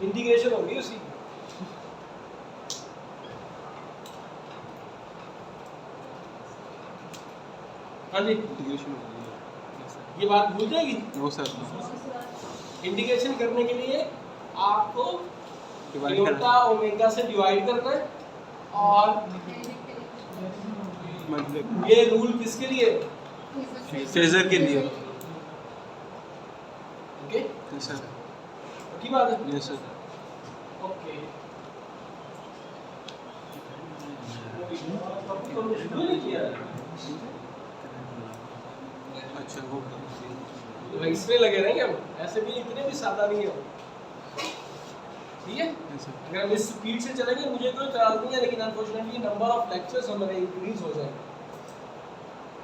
इंटीग्रेशन होगी उसी हाँ जी इंटीग्रेशन हो गई यस सर ये बात भूल जाएगी नो सर इंटीग्रेशन करने के लिए आपको डिवाइड इयोटा करना ओमेगा से डिवाइड करना है और मतलब ये रूल किसके लिए फेजर के लिए ओके यस सर की बात है यस सर ओके तो शुरू नहीं किया अच्छा वो इसमें लगे रहेंगे हम ऐसे भी इतने भी सादा नहीं है ठीक है यस सर अगर हम इस स्पीड से चलेंगे मुझे कोई इतराज नहीं है लेकिन अनफॉर्चुनेटली नंबर ऑफ लेक्चर्स हमारे इंक्रीज हो जाएंगे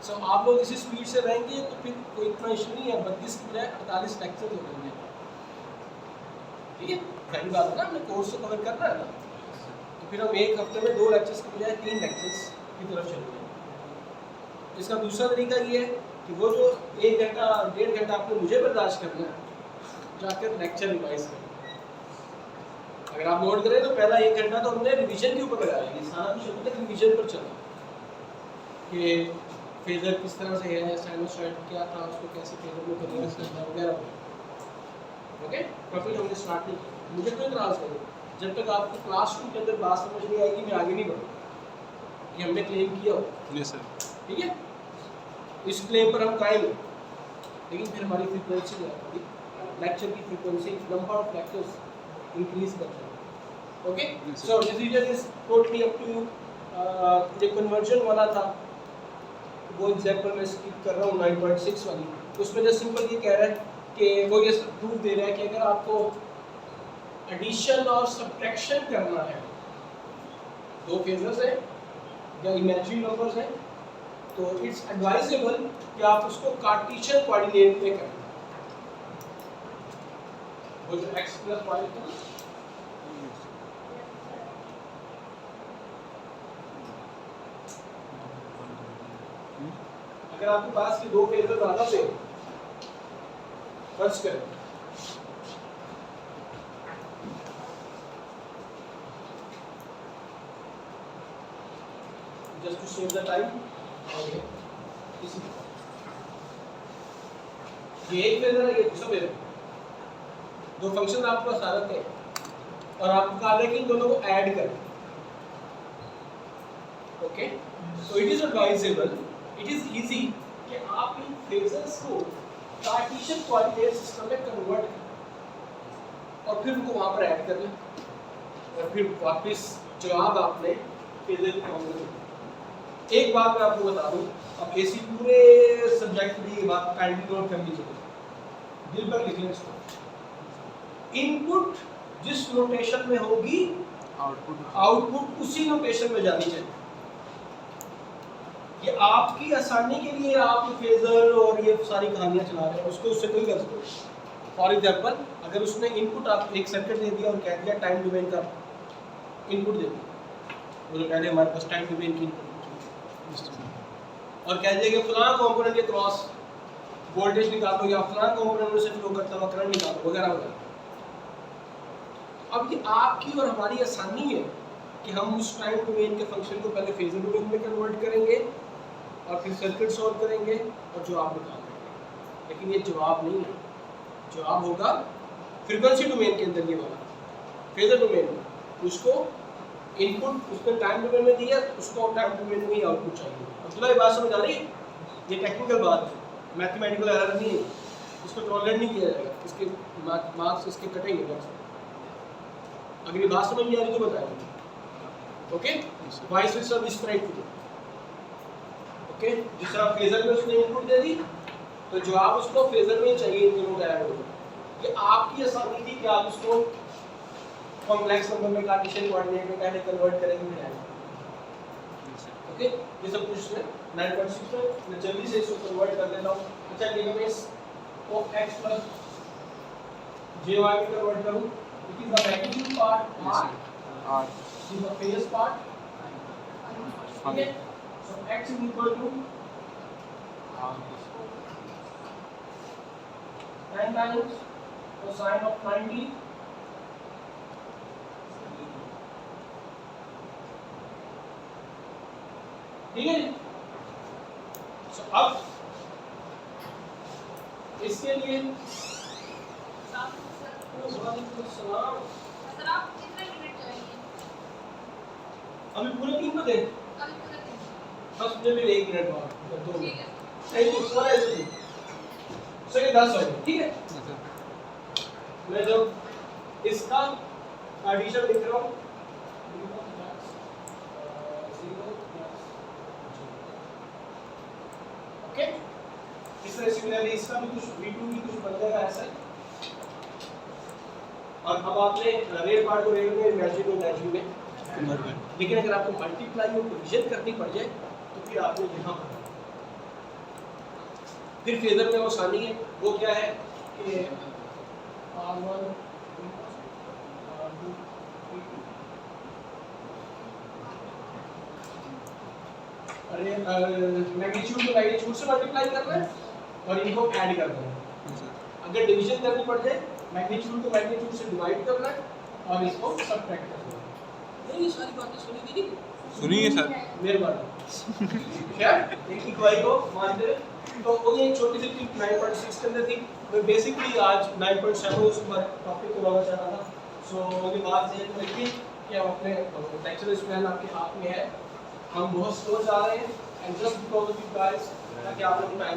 सो आप लोग इसी स्पीड से रहेंगे तो फिर कोई इतना इशू नहीं है 32 की बजाय 48 लेक्चर हो जाएंगे ठीक है पहली बात है ना हमने कोर्स को कवर करना है ना तो फिर हम एक हफ्ते में 2 लेक्चर्स की बजाय 3 लेक्चर्स की तरफ चलेंगे इसका दूसरा तरीका ये है कि वो जो 1 घंटा 1.5 घंटा आपने मुझे बर्दाश्त करना है, जाकर लेक्चर रिवाइज करें। अगर आप नोट करें तो पहला 1 घंटा तो हमने रिवीजन के ऊपर लगाया, ये सारा कुछ अभी तक रिवीजन पर चला कि फेजर किस तरह से है, साइनोसॉइड क्या था, उसको कैसे फेजर में कन्वर्ट करना वगैरह। ओके, प्रॉपर्ली हमने स्टार्ट नहीं किया। मुझे कोई इतराज़ नहीं, जब तक आपको क्लास 2 के अंदर बात समझ नहीं आएगी मैं आगे नहीं बढ़ूँगा। ये हमने क्लेम किया हो, यस सर, ठीक है, इस क्लेम पर हम कायम हैं, लेकिन फिर हमारी फ्रीक्वेंसी जो है, लेक्चर की frequency, number of lectures increase करते हैं। Okay, so decision is totally up to you. जो कन्वर्जन वाला था वो एग्जांपल मैं स्किप कर रहा हूँ 9.6 वाली, उसमें जो सिंपल ये कह रहा है कि वो ये प्रूफ दे रहा है कि अगर आपको एडिशन और सब्ट्रैक्शन करना है, दो फेजर्स हैं या इमेजिनरी नंबर्स हैं, तो इट्स एडवाइजेबल कि आप उसको कार्टेशियन कोऑर्डिनेट में करें। वो जो x प्लस y था, अगर आपके पास के दो फेजर ज्यादा थे, फर्ज करें just to save the time, ये एक फेजर है, ये दूसरा फेजर, दो फंक्शन आपके पास आ रखे हैं और आपको कहा है कि इन दोनों को ऐड करें। Okay, so it is advisable, it is easy कि आप इन फेजर्स को कार्टेशियन कोऑर्डिनेट सिस्टम में कन्वर्ट करें और फिर उनको वहां पर ऐड कर लें और फिर वापस जवाब आपने फेजर फॉर्म में। एक बात मैं आपको बता दूं, अब ऐसी पूरे सब्जेक्ट की ये बात काइंडली नोट कर लीजिए, दिल पर लिख लें इसको। इनपुट जिस नोटेशन में होगी, आउटपुट उसी नोटेशन में जानी चाहिए। ये आपकी आसानी के लिए आप फेजर और ये सारी कहानियां चला रहे हैं, उसको उससे कोई गर्ज नहीं। फॉर एग्जांपल, अगर उसने इनपुट आप एक सर्किट दे दिया और कह दिया टाइम डोमेन का इनपुट दे दिया, वो जो पहले हमारे पास टाइम डोमेन की इनपुट और कह दिया कि फलाना कंपोनेंट के क्रॉस वोल्टेज निकालो या फलाना कंपोनेंट से फ्लो करता हुआ करंट निकालो वगैरह वगैरह। अब ये आपकी और हमारी आसानी है कि हम उस टाइम डोमेन के फंक्शन को पहले फेजर डोमेन में कन्वर्ट करेंगे और फिर सर्किट सॉल्व करेंगे और जवाब निकाल देंगे। लेकिन ये जवाब नहीं है, जवाब होगा फ्रीक्वेंसी डोमेन के अंदर, ये वाला फेजर डोमेन में। उसको इनपुट उसने टाइम डोमेन में दिया, उसको टाइम डोमेन में ही आउटपुट चाहिए। अब्दुल्ला, ये बात समझ आ रही है? ये टेक्निकल बात है, मैथमेटिकल एरर नहीं है, इसको टॉलरेट नहीं किया जाएगा, इसके मार्क्स इसके कटेंगे बस। अगर ये बात समझ नहीं आ रही तो बताएंगे। ओके, वाइस वर्सा भी इस तरह ही। ओके, जिस तरह फेजर में उसने इनपुट दे दी तो जवाब उसको फेजर में ही चाहिए, इन दोनों का ऐड होगा। ये आपकी आसानी थी कि आप उसको कॉम्प्लेक्स नंबर में कार्टेशियन कोऑर्डिनेट में कैसे कन्वर्ट करेंगे। ओके, ये सब कुछ है 9.6 में मैं जल्दी से इसको कन्वर्ट कर देता हूं। अच्छा, limits of x plus jy में कन्वर्ट करूं, it is the magnitude part r, is the phase part. ठीक है, so x is equal to tan times cosine of 90 ठीक है। सो अब इसके लिए अभी पूरे 3 बजे बस मुझे भी 1 मिनट बाद 2 minute. Thank you so much. So ये 10 हो गए, ठीक है। मैं जब इसका एडिशन लिख रहा हूँ ओके, इस तरह सिमिलरली इसका भी कुछ v2 भी कुछ बन जाएगा ऐसा। और अब आपने रेल पार्ट को रेल में इमेजिन में इमेजिन में कन्वर्ट कर, लेकिन अगर आपको मल्टीप्लाई और डिवीजन करनी पड़ जाए तो फिर आपने यहाँ पर फिर फेजर में वो आसानी है। वो क्या है कि R1 R2 अरे मैग्नीट्यूड को मैग्नीट्यूड से मल्टीप्लाई करना है और इनको ऐड करना है। अगर डिवीजन करनी पड़ जाए मैग्नीट्यूड को मैग्नीट्यूड से डिवाइड करना है और इसको सबट्रैक्ट करना है। ये सारी बातें सुनी दीदी? सुनिए सर। मेहरबानी। क्या एक इक्वाई को मानते हैं तो वो ये एक छोटी सी टिप 9.6 के अंदर थी। मैं बेसिकली आज 9.7 उस पर टॉपिक को लाना चाह रहा था। सो मुझे बात ये रखिए कि हम अपने लेक्चर स्पैन आपके हाथ में है, हम बहुत स्लो जा रहे हैं and just because of you guys ताकि आप लोग टाइम